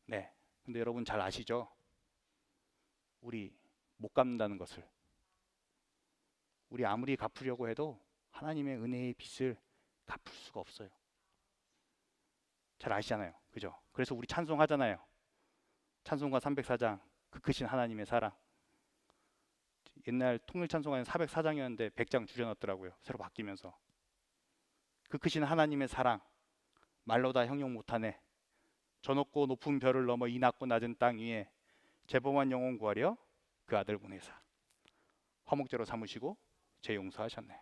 네, 근데 여러분 잘 아시죠? 우리 못 갚는다는 것을. 우리 아무리 갚으려고 해도 하나님의 은혜의 빚을 갚을 수가 없어요. 잘 아시잖아요, 그죠? 그래서 우리 찬송하잖아요. 찬송가 304장, 그 크신 하나님의 사랑. 옛날 통일 찬송가는 404장이었는데 100장 줄여놨더라고요, 새로 바뀌면서. 그 크신 하나님의 사랑, 말로 다 형용 못하네. 저 높고 높은 별을 넘어 이 낮고 낮은 땅 위에 죄범한 영혼 구하려 그 아들 보내사 화목제로 삼으시고 죄 용서하셨네.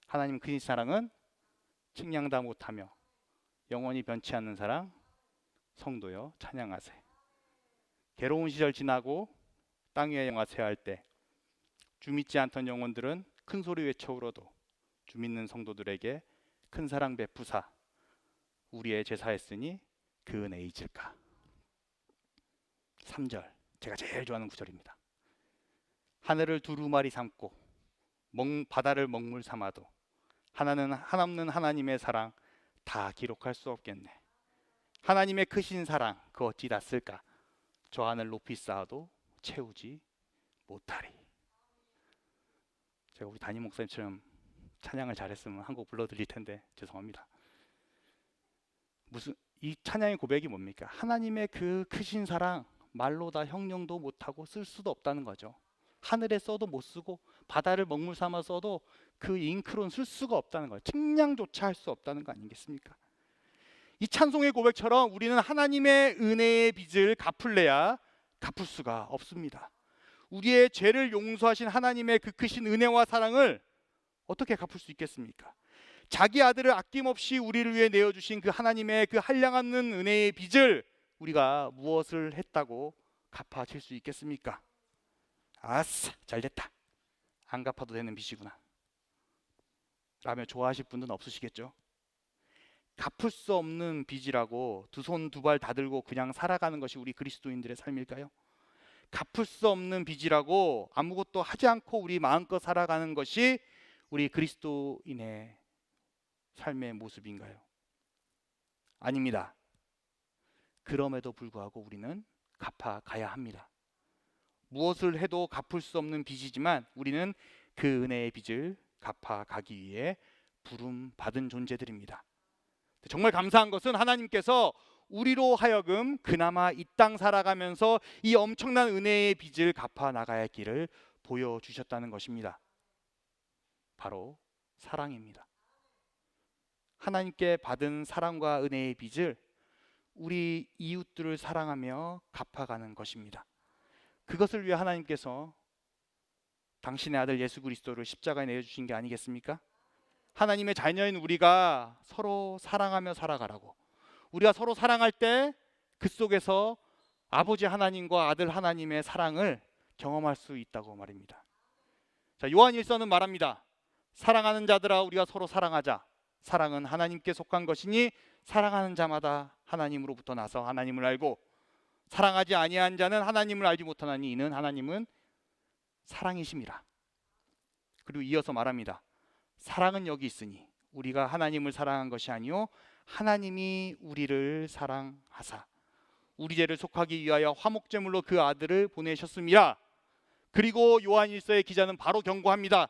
하나님 그 사랑은 측량 다 못하며 영원히 변치 않는 사랑, 성도여 찬양하세. 괴로운 시절 지나고 땅 위에 영화세할 때 주 믿지 않던 영혼들은 큰 소리 외쳐 울어도 주 믿는 성도들에게 큰 사랑 베푸사 우리의 제사했으니 그 은혜 잊을까. 3절, 제가 제일 좋아하는 구절입니다. 하늘을 두루마리 삼고 바다를 먹물 삼아도 하나는 한없는 하나님의 사랑 다 기록할 수 없겠네. 하나님의 크신 사랑 그 어찌 다 쓸까. 저 하늘 높이 쌓아도 채우지 못하리. 제가 우리 담임 목사님처럼 찬양을 잘했으면 한 곡 불러드릴 텐데 죄송합니다. 이 찬양의 고백이 뭡니까? 하나님의 그 크신 사랑 말로 다 형용도 못하고 쓸 수도 없다는 거죠. 하늘에 써도 못 쓰고 바다를 먹물 삼아 써도 그 잉크로는 쓸 수가 없다는 거예요. 측량조차 할 수 없다는 거 아니겠습니까? 이 찬송의 고백처럼 우리는 하나님의 은혜의 빚을 갚을래야 갚을 수가 없습니다. 우리의 죄를 용서하신 하나님의 그 크신 은혜와 사랑을 어떻게 갚을 수 있겠습니까? 자기 아들을 아낌없이 우리를 위해 내어주신 그 하나님의 그 한량없는 은혜의 빚을 우리가 무엇을 했다고 갚아질 수 있겠습니까? 아싸, 잘됐다. 안 갚아도 되는 빚이구나 라며 좋아하실 분은 없으시겠죠? 갚을 수 없는 빚이라고 두 손 두 발 다 들고 그냥 살아가는 것이 우리 그리스도인들의 삶일까요? 갚을 수 없는 빚이라고 아무것도 하지 않고 우리 마음껏 살아가는 것이 우리 그리스도인의 삶의 모습인가요? 아닙니다. 그럼에도 불구하고 우리는 갚아가야 합니다. 무엇을 해도 갚을 수 없는 빚이지만 우리는 그 은혜의 빚을 갚아가기 위해 부름받은 존재들입니다. 정말 감사한 것은 하나님께서 우리로 하여금 그나마 이 땅 살아가면서 이 엄청난 은혜의 빚을 갚아 나가야 할 길을 보여주셨다는 것입니다. 바로 사랑입니다. 하나님께 받은 사랑과 은혜의 빚을 우리 이웃들을 사랑하며 갚아가는 것입니다. 그것을 위해 하나님께서 당신의 아들 예수 그리스도를 십자가에 내어주신 게 아니겠습니까? 하나님의 자녀인 우리가 서로 사랑하며 살아가라고. 우리가 서로 사랑할 때 그 속에서 아버지 하나님과 아들 하나님의 사랑을 경험할 수 있다고 말입니다. 자, 요한일서는 말합니다. 사랑하는 자들아 우리가 서로 사랑하자. 사랑은 하나님께 속한 것이니 사랑하는 자마다 하나님으로부터 나서 하나님을 알고 사랑하지 아니한 자는 하나님을 알지 못하나니 이는 하나님은 사랑이심이라. 그리고 이어서 말합니다. 사랑은 여기 있으니 우리가 하나님을 사랑한 것이 아니요 하나님이 우리를 사랑하사 우리 죄를 속하기 위하여 화목제물로 그 아들을 보내셨습니다. 그리고 요한일서의 기자는 바로 경고합니다.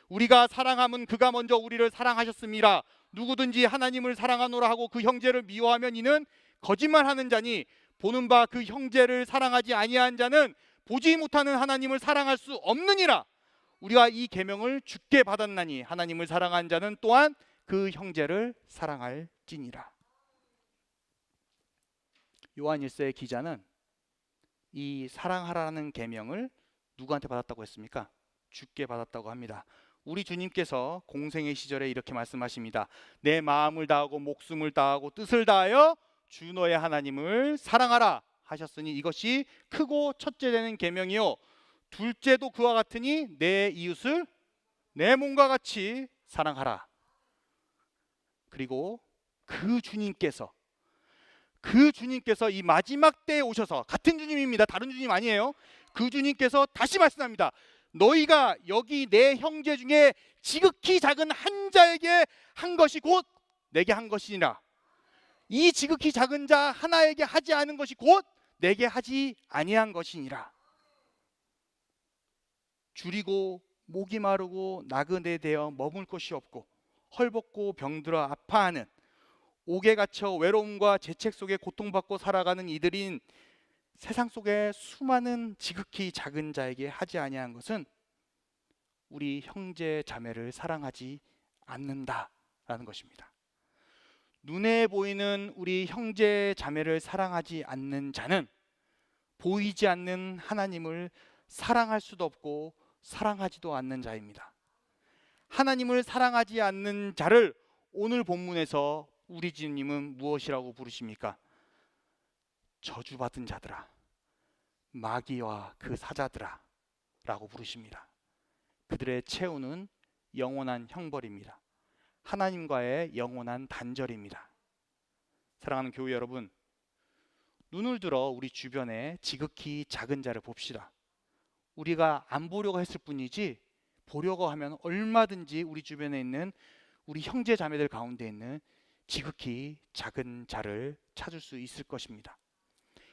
우리가 사랑함은 그가 먼저 우리를 사랑하셨습니다. 누구든지 하나님을 사랑하노라 하고 그 형제를 미워하면 이는 거짓말하는 자니 보는 바 그 형제를 사랑하지 아니한 자는 보지 못하는 하나님을 사랑할 수 없느니라. 우리가 이 계명을 주께 받았나니 하나님을 사랑한 자는 또한 그 형제를 사랑할지니라. 요한일서의 기자는 이 사랑하라는 계명을 누구한테 받았다고 했습니까? 주께 받았다고 합니다. 우리 주님께서 공생의 시절에 이렇게 말씀하십니다. 내 마음을 다하고 목숨을 다하고 뜻을 다하여 주 너의 하나님을 사랑하라 하셨으니 이것이 크고 첫째 되는 계명이요 둘째도 그와 같으니 내 이웃을 내 몸과 같이 사랑하라. 그리고 그 주님께서 이 마지막 때에 오셔서 같은 주님입니다. 다른 주님 아니에요. 그 주님께서 다시 말씀합니다. 너희가 여기 내 형제 중에 지극히 작은 한 자에게 한 것이 곧 내게 한 것이니라. 이 지극히 작은 자 하나에게 하지 않은 것이 곧 내게 하지 아니한 것이니라. 줄이고 목이 마르고 나그네 되어 머물 곳이 없고 헐벗고 병들어 아파하는, 옥에 갇혀 외로움과 죄책 속에 고통받고 살아가는 이들인 세상 속의 수많은 지극히 작은 자에게 하지 아니한 것은 우리 형제 자매를 사랑하지 않는다라는 것입니다. 눈에 보이는 우리 형제 자매를 사랑하지 않는 자는 보이지 않는 하나님을 사랑할 수도 없고 사랑하지도 않는 자입니다. 하나님을 사랑하지 않는 자를 오늘 본문에서 우리 주님은 무엇이라고 부르십니까? 저주받은 자들아, 마귀와 그 사자들아 라고 부르십니다. 그들의 최후는 영원한 형벌입니다. 하나님과의 영원한 단절입니다. 사랑하는 교회 여러분, 눈을 들어 우리 주변에 지극히 작은 자를 봅시다. 우리가 안 보려고 했을 뿐이지 보려고 하면 얼마든지 우리 주변에 있는 우리 형제 자매들 가운데 있는 지극히 작은 자를 찾을 수 있을 것입니다.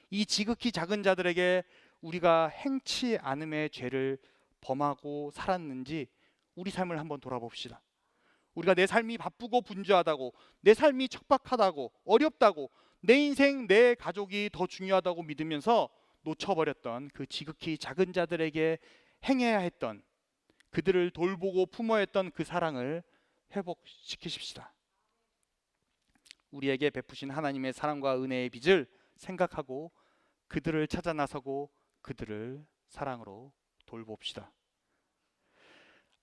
이 지극히 작은 자들에게 우리가 행치 않음의 죄를 범하고 살았는지 우리 삶을 한번 돌아봅시다. 우리가 내 삶이 바쁘고 분주하다고, 내 삶이 척박하다고, 어렵다고, 내 인생, 내 가족이 더 중요하다고 믿으면서 놓쳐버렸던 그 지극히 작은 자들에게 행해야 했던, 그들을 돌보고 품어야 했던 그 사랑을 회복시키십시다. 우리에게 베푸신 하나님의 사랑과 은혜의 빚을 생각하고 그들을 찾아 나서고 그들을 사랑으로 돌봅시다.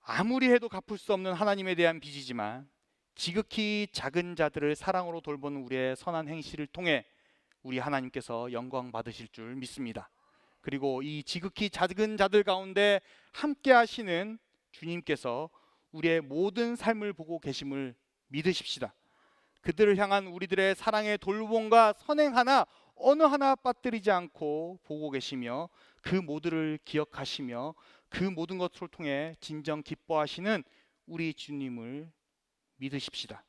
아무리 해도 갚을 수 없는 하나님에 대한 빚이지만 지극히 작은 자들을 사랑으로 돌보는 우리의 선한 행실을 통해 우리 하나님께서 영광 받으실 줄 믿습니다. 그리고 이 지극히 작은 자들 가운데 함께 하시는 주님께서 우리의 모든 삶을 보고 계심을 믿으십시다. 그들을 향한 우리들의 사랑의 돌봄과 선행 하나 어느 하나 빠뜨리지 않고 보고 계시며 그 모두를 기억하시며 그 모든 것을 통해 진정 기뻐하시는 우리 주님을 믿으십시다.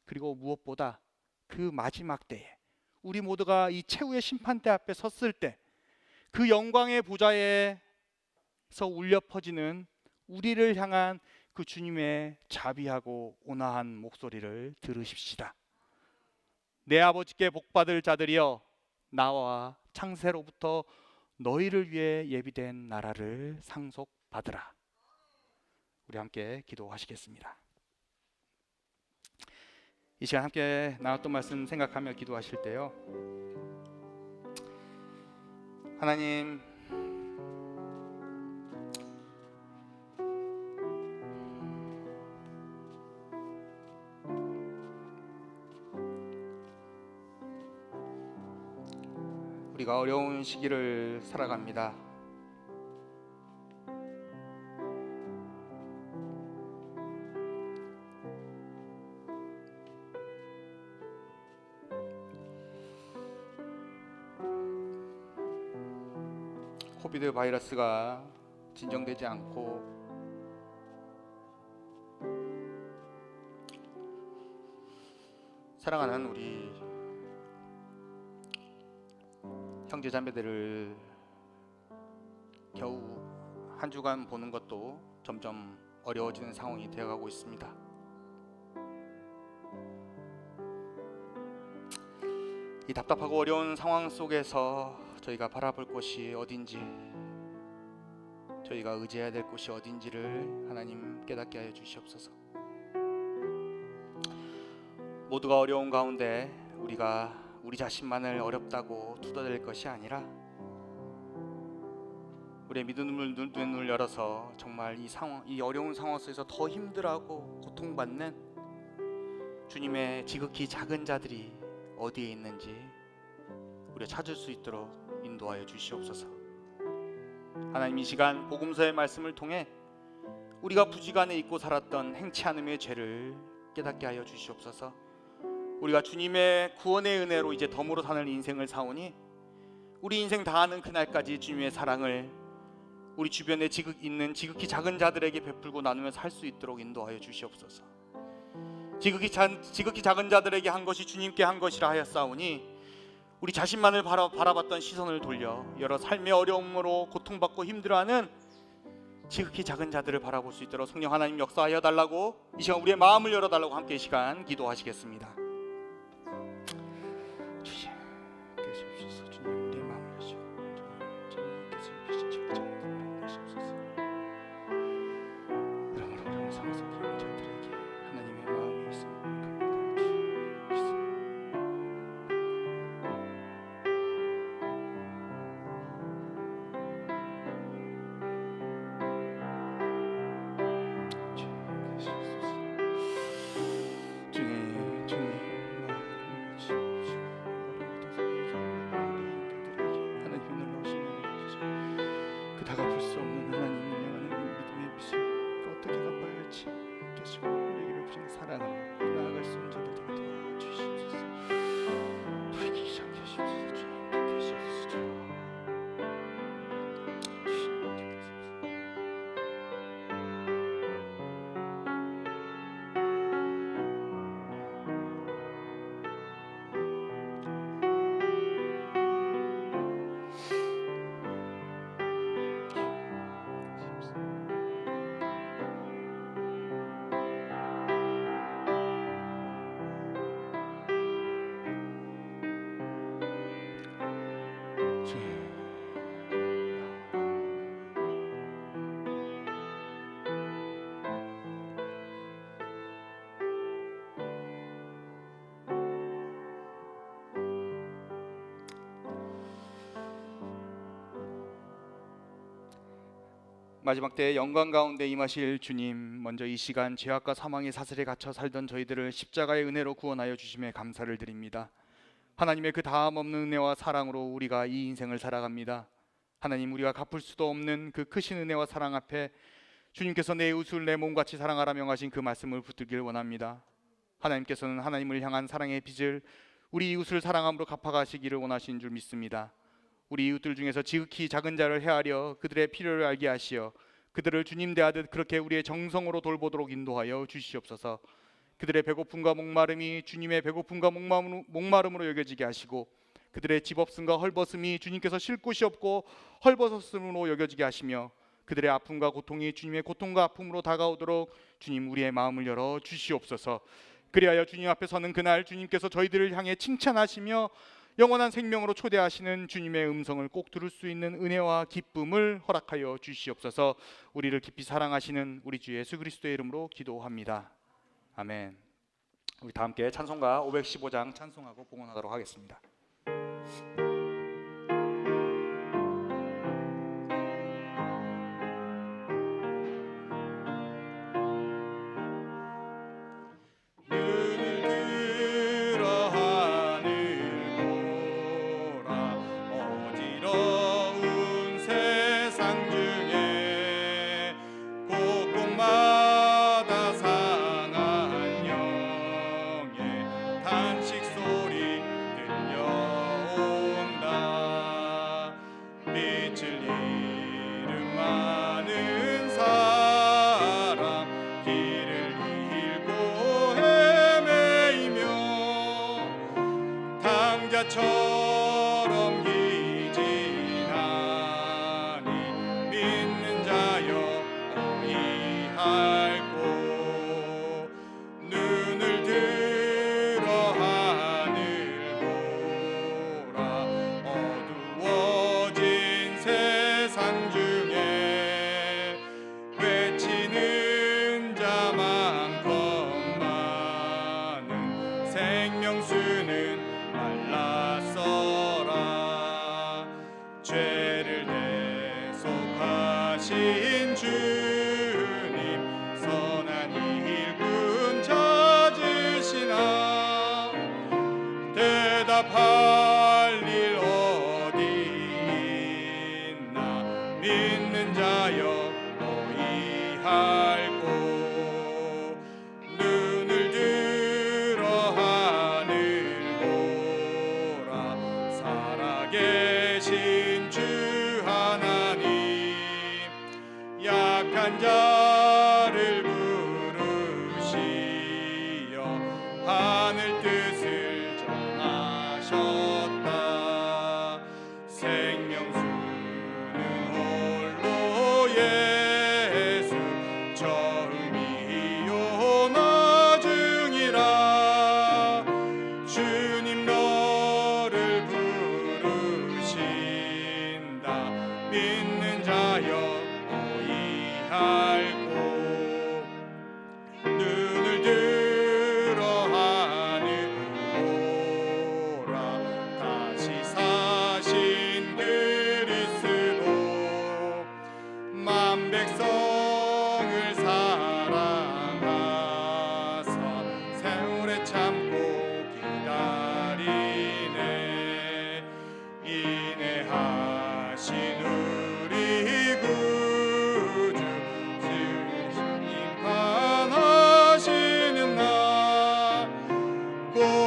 그리고 무엇보다 그 마지막 때에 우리 모두가 이 최후의 심판대 앞에 섰을 때 그 영광의 보좌에서 울려 퍼지는 우리를 향한 그 주님의 자비하고 온화한 목소리를 들으십시다. 내 아버지께 복받을 자들이여, 나와 창세로부터 너희를 위해 예비된 나라를 상속받으라. 우리 함께 기도하시겠습니다. 이 시간 함께 나눴던 말씀 생각하며 기도하실 때요, 하나님, 우리가 어려운 시기를 살아갑니다. 코비드 바이러스가 진정되지 않고 사랑하는 우리 형제 자매들을 겨우 한 주간 보는 것도 점점 어려워지는 상황이 되어가고 있습니다. 이 답답하고 어려운 상황 속에서 저희가 바라볼 곳이 어딘지, 저희가 의지해야 될 곳이 어딘지를 하나님 깨닫게 하여 주시옵소서. 모두가 어려운 가운데 우리가 우리 자신만을 어렵다고 투덜댈 것이 아니라 우리의 믿음의 눈을 열어서 정말 이 어려운 상황 속에서 더 힘들어하고 고통받는 주님의 지극히 작은 자들이 어디에 있는지 우리가 찾을 수 있도록 인도하여 주시옵소서. 하나님, 이 시간 복음서의 말씀을 통해 우리가 부지간에 잊고 살았던 행치 않음의 죄를 깨닫게 하여 주시옵소서. 우리가 주님의 구원의 은혜로 이제 덤으로 사는 인생을 사오니 우리 인생 다하는 그날까지 주님의 사랑을 우리 주변에 있는 지극히 작은 자들에게 베풀고 나누며 살 수 있도록 인도하여 주시옵소서. 지극히 작은 자들에게 한 것이 주님께 한 것이라 하였사오니 우리 자신만을 바라봤던 시선을 돌려 여러 삶의 어려움으로 고통받고 힘들어하는 지극히 작은 자들을 바라볼 수 있도록 성령 하나님 역사하여 달라고 이 시간 우리의 마음을 열어달라고 함께 이 시간 기도하시겠습니다. 주님, 주님 우리의 마음을 여시고 주님께서 계신 지극히 작은 자들을 내시옵소서. 그러므로 어려운 상황 속에 있는 자들에게 하나님의 마음이 있음을 갑니다. 다 갚을 수 없는 하나님의 영원한 믿음의 빚을 어떻게 갚아야 할지 계시고 우리에게 베푸신 사랑으로 나아갈 수 있는 자들 되게 도와주시옵소서. 우리에게 시작해 주시옵소서. 주님 계시옵소서. 주님 마지막 때 영광 가운데 임하실 주님, 먼저 이 시간 죄악과 사망의 사슬에 갇혀 살던 저희들을 십자가의 은혜로 구원하여 주심에 감사를 드립니다. 하나님의 그 다함 없는 은혜와 사랑으로 우리가 이 인생을 살아갑니다. 하나님, 우리가 갚을 수도 없는 그 크신 은혜와 사랑 앞에 주님께서 내 이웃을 내 몸같이 사랑하라 명하신 그 말씀을 붙들길 원합니다. 하나님께서는 하나님을 향한 사랑의 빚을 우리 이웃을 사랑함으로 갚아가시기를 원하신 줄 믿습니다. 우리 이웃들 중에서 지극히 작은 자를 헤아려 그들의 필요를 알게 하시어 그들을 주님 대하듯 그렇게 우리의 정성으로 돌보도록 인도하여 주시옵소서. 그들의 배고픔과 목마름이 주님의 배고픔과 목마름으로 여겨지게 하시고 그들의 집 없음과 헐벗음이 주님께서 쉴 곳이 없고 헐벗었음으로 여겨지게 하시며 그들의 아픔과 고통이 주님의 고통과 아픔으로 다가오도록 주님 우리의 마음을 열어 주시옵소서. 그리하여 주님 앞에 서는 그날 주님께서 저희들을 향해 칭찬하시며 영원한 생명으로 초대하시는 주님의 음성을 꼭 들을 수 있는 은혜와 기쁨을 허락하여 주시옵소서. 우리를 깊이 사랑하시는 우리 주 예수 그리스도의 이름으로 기도합니다. 아멘. 우리 다 함께 찬송가 515장 찬송하고 봉헌하도록 하겠습니다. 처럼 기진하니 믿는 자여 어이할고 눈을 들어 하늘 보라 어두워진 세상 중에 외치는 자 많건 많은 생명수는 말랐어라. 죄를 대속하신 주님 선한 일꾼 찾으시나 대답할 일 어디 있나 믿는 자여 어이할고 눈을 들어 살아계신 주 하나님 약한 자를 부르시어 하늘 뜻을 전하셨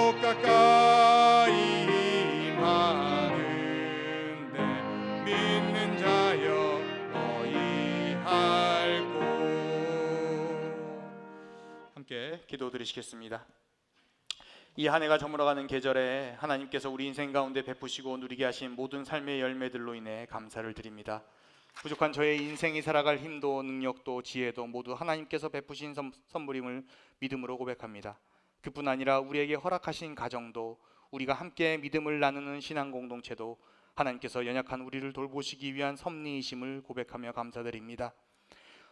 더욱 가까이 임하는데 믿는 자여 너희 할고. 함께 기도드리시겠습니다. 이 한 해가 저물어가는 계절에 하나님께서 우리 인생 가운데 베푸시고 누리게 하신 모든 삶의 열매들로 인해 감사를 드립니다. 부족한 저의 인생이 살아갈 힘도 능력도 지혜도 모두 하나님께서 베푸신 선물임을 믿음으로 고백합니다. 그뿐 아니라 우리에게 허락하신 가정도, 우리가 함께 믿음을 나누는 신앙 공동체도 하나님께서 연약한 우리를 돌보시기 위한 섭리이심을 고백하며 감사드립니다.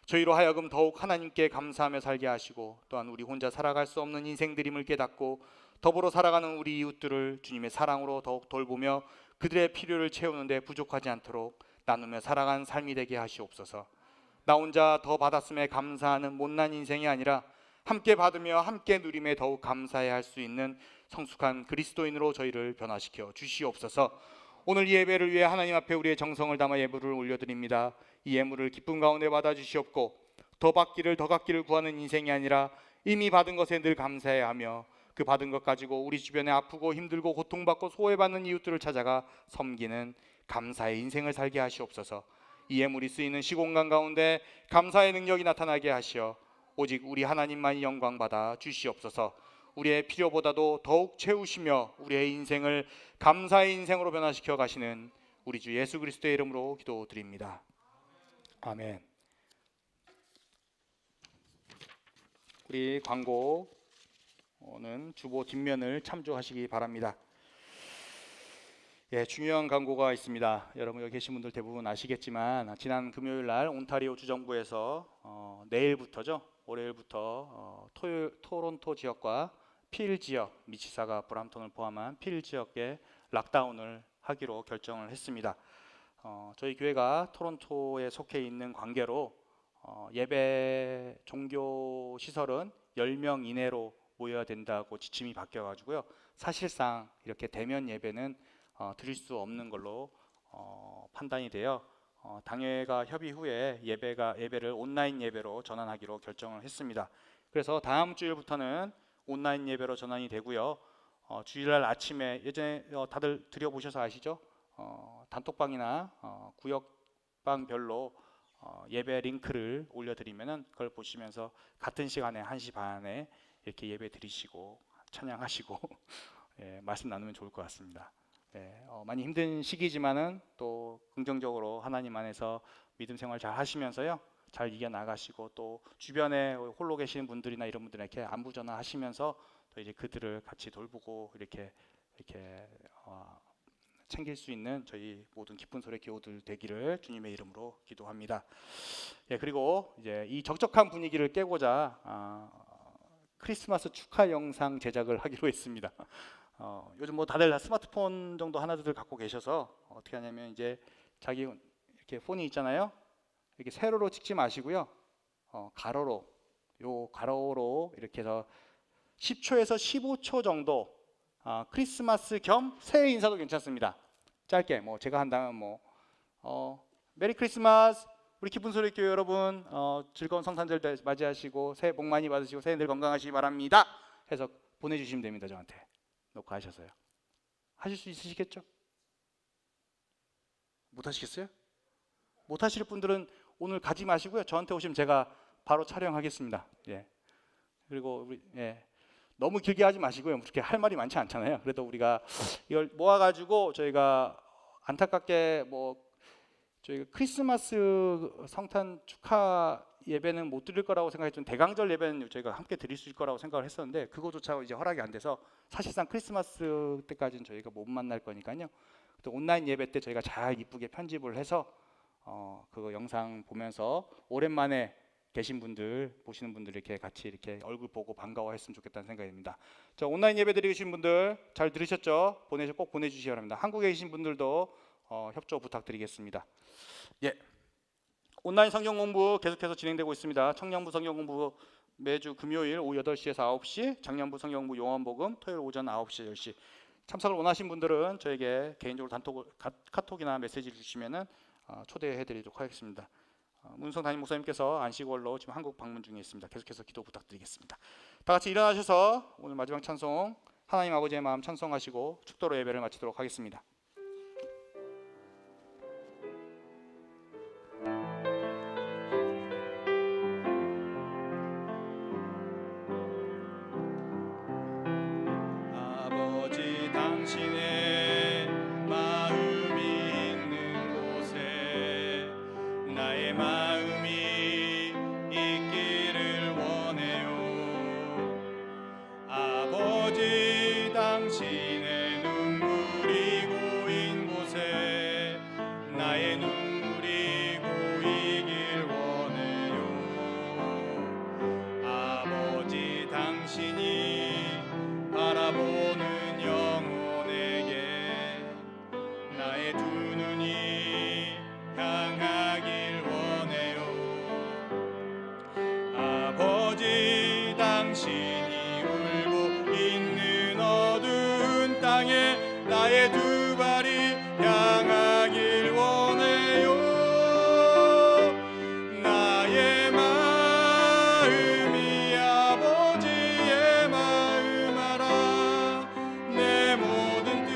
저희로 하여금 더욱 하나님께 감사하며 살게 하시고, 또한 우리 혼자 살아갈 수 없는 인생들임을 깨닫고 더불어 살아가는 우리 이웃들을 주님의 사랑으로 더욱 돌보며 그들의 필요를 채우는 데 부족하지 않도록 나누며 살아가는 삶이 되게 하시옵소서. 나 혼자 더 받았음에 감사하는 못난 인생이 아니라 함께 받으며 함께 누림에 더욱 감사해야 할 수 있는 성숙한 그리스도인으로 저희를 변화시켜 주시옵소서. 오늘 이 예배를 위해 하나님 앞에 우리의 정성을 담아 예물을 올려드립니다. 이 예물을 기쁨 가운데 받아주시옵고, 더 받기를 더 갖기를 구하는 인생이 아니라 이미 받은 것에 늘 감사해야 하며 그 받은 것 가지고 우리 주변에 아프고 힘들고 고통받고 소외받는 이웃들을 찾아가 섬기는 감사의 인생을 살게 하시옵소서. 이 예물이 쓰이는 시공간 가운데 감사의 능력이 나타나게 하시어 오직 우리 하나님만이 영광받아 주시옵소서. 우리의 필요보다도 더욱 채우시며 우리의 인생을 감사의 인생으로 변화시켜 가시는 우리 주 예수 그리스도의 이름으로 기도드립니다. 아멘. 우리 광고는 주보 뒷면을 참조하시기 바랍니다. 예, 중요한 광고가 있습니다. 여러분 여기 계신 분들 대부분 아시겠지만 지난 금요일 날 온타리오 주정부에서 내일부터죠. 월요일부터 토론토 지역과 필 지역, 미치사가 브람톤을 포함한 필 지역에 락다운을 하기로 결정을 했습니다. 저희 교회가 토론토에 속해 있는 관계로 예배 종교 시설은 10명 이내로 모여야 된다고 지침이 바뀌어가지고요. 사실상 이렇게 대면 예배는 드릴 수 없는 걸로 판단이 되어 당회가 협의 후에 예배를 온라인 예배로 전환하기로 결정을 했습니다. 그래서 다음 주일부터는 온라인 예배로 전환이 되고요. 주일날 아침에 예전에 다들 드려보셔서 아시죠? 단톡방이나 구역방별로 예배 링크를 올려드리면은 그걸 보시면서 같은 시간에 1시 반에 이렇게 예배 드리시고 찬양하시고 예, 말씀 나누면 좋을 것 같습니다. 네, 많이 힘든 시기지만은 또 긍정적으로 하나님 안에서 믿음 생활 잘 하시면서요, 잘 이겨 나가시고 또 주변에 홀로 계시는 분들이나 이런 분들에게 안부 전화하시면서 또 이제 그들을 같이 돌보고 이렇게 챙길 수 있는 저희 모든 기쁜 소리 교우들 되기를 주님의 이름으로 기도합니다. 예, 그리고 이제 이 적적한 분위기를 깨고자 크리스마스 축하 영상 제작을 하기로 했습니다. 요즘 뭐 다들 스마트폰 정도 하나들 갖고 계셔서 어떻게 하냐면 이제 자기 이렇게 폰이 있잖아요. 이렇게 세로로 찍지 마시고요. 가로로 이렇게 해서 10초에서 15초 정도 크리스마스 겸 새해 인사도 괜찮습니다. 짧게 뭐 제가 한다면 메리 크리스마스, 우리 기쁜 소리 교회 여러분 즐거운 성탄절 맞이하시고 새해 복 많이 받으시고 새해 늘 건강하시기 바랍니다 해서 보내주시면 됩니다. 저한테 놓고 하셔서요. 하실 수 있으시겠죠? 못 하시겠어요? 못 하실 분들은 오늘 가지 마시고요. 저한테 오시면 제가 바로 촬영하겠습니다. 예. 그리고 너무 길게 하지 마시고요. 그렇게 할 말이 많지 않잖아요. 그래도 우리가 이걸 모아가지고 저희가 안타깝게 저희가 크리스마스 성탄 축하 예배는 못 드릴 거라고 생각했던 대강절 예배는 저희가 함께 드릴 수 있을 거라고 생각을 했었는데 그거조차 이제 허락이 안 돼서 사실상 크리스마스 때까지는 저희가 못 만날 거니까요. 또 온라인 예배 때 저희가 잘 이쁘게 편집을 해서 그거 영상 보면서 오랜만에 계신 분들, 보시는 분들 이렇게 같이 이렇게 얼굴 보고 반가워했으면 좋겠다는 생각입니다. 자, 온라인 예배 드리신 분들 잘 들으셨죠? 꼭 보내주시기 바랍니다. 한국에 계신 분들도 협조 부탁드리겠습니다. 예, 온라인 성경 공부 계속해서 진행되고 있습니다. 청년부 성경 공부 매주 금요일 오후 8시에서 9시, 장년부 성경 공부 용언복음 토요일 오전 9시, 10시. 참석을 원하신 분들은 저에게 개인적으로 카톡이나 메시지를 주시면은 초대해드리도록 하겠습니다. 문성 담임 목사님께서 안식월로 지금 한국 방문 중에 있습니다. 계속해서 기도 부탁드리겠습니다. 다 같이 일어나셔서 오늘 마지막 찬송 하나님 아버지의 마음 찬송하시고 축도로 예배를 마치도록 하겠습니다. 아버지 당신의 마음이 있는 곳에 나의 마음이 있기를 원해요. 아버지 당신의 눈물이 고인 곳에 나의 눈물이 고이길 원해요. 아버지 당신이 바라보는 영혼에게 나의 두 눈이 향하길 원해요. 아버지 당신이 울고 있는 어두운 땅에 나의 두 발이 향하길 원해요. 나의 마음이 아버지의 마음 알아. 내 모든 뜻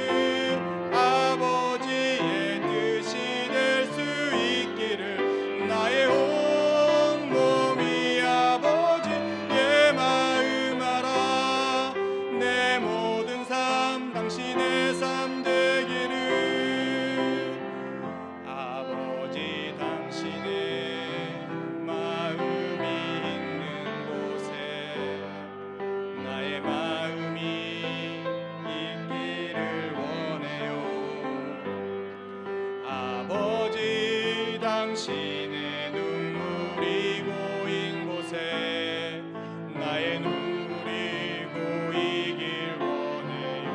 아버지의 뜻이 될 수 있기를 나의 온 몸이 아버지의 마음 알아. 내 모든 삶 당신의 삶 되기를. 아버지 당신의 마음이 있는 곳에 나의 마음이 있기를 원해요. 아버지 당신의 눈물이 고인 곳에 나의 눈물이 고이길 원해요.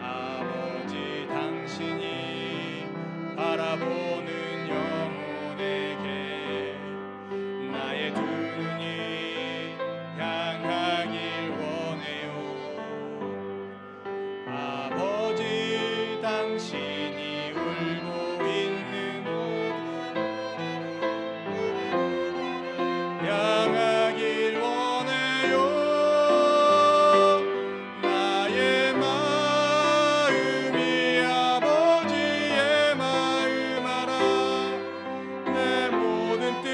아버지 당신이 바라보는 영혼에게 나의 두 눈이 향하길 원해요. 아버지 당신이 울고 있는 곳 향하길 원해요. 나의 마음이 아버지의 마음 알아. 내 모든 뜻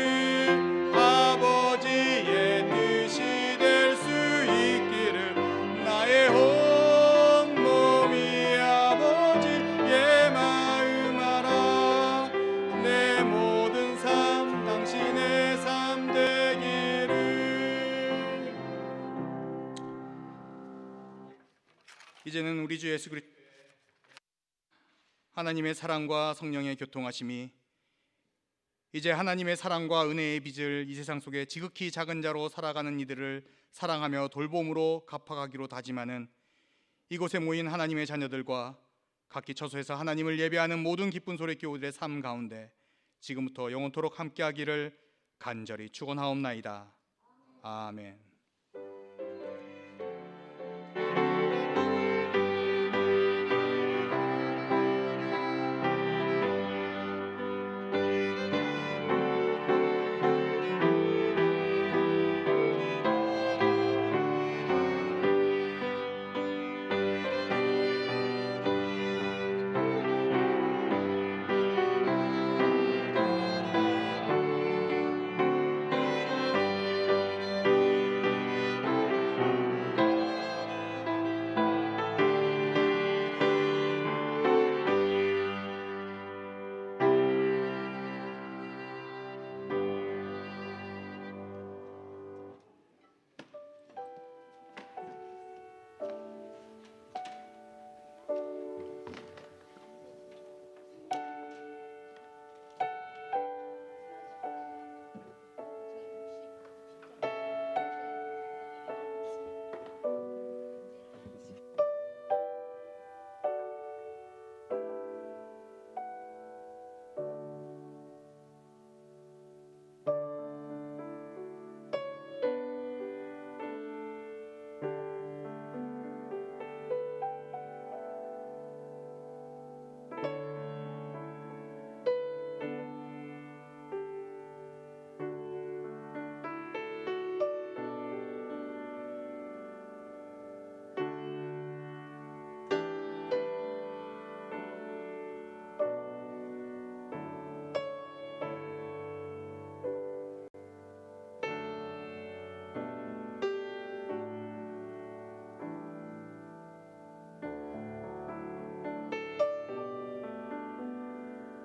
아버지의 뜻이 될 수 있기를 나의 온 몸이 아버지의 마음 알아. 내 모든 삶 당신의 삶 되기를. 이제는 우리 주 예수 그리스도 하나님의 사랑과 성령의 교통하심이 이제 하나님의 사랑과 은혜의 빚을 이 세상 속에 지극히 작은 자로 살아가는 이들을 사랑하며 돌봄으로 갚아가기로 다짐하는 이곳에 모인 하나님의 자녀들과 각기 처소에서 하나님을 예배하는 모든 기쁜 소리 교우들의 삶 가운데 지금부터 영원토록 함께하기를 간절히 축원하옵나이다. 아멘.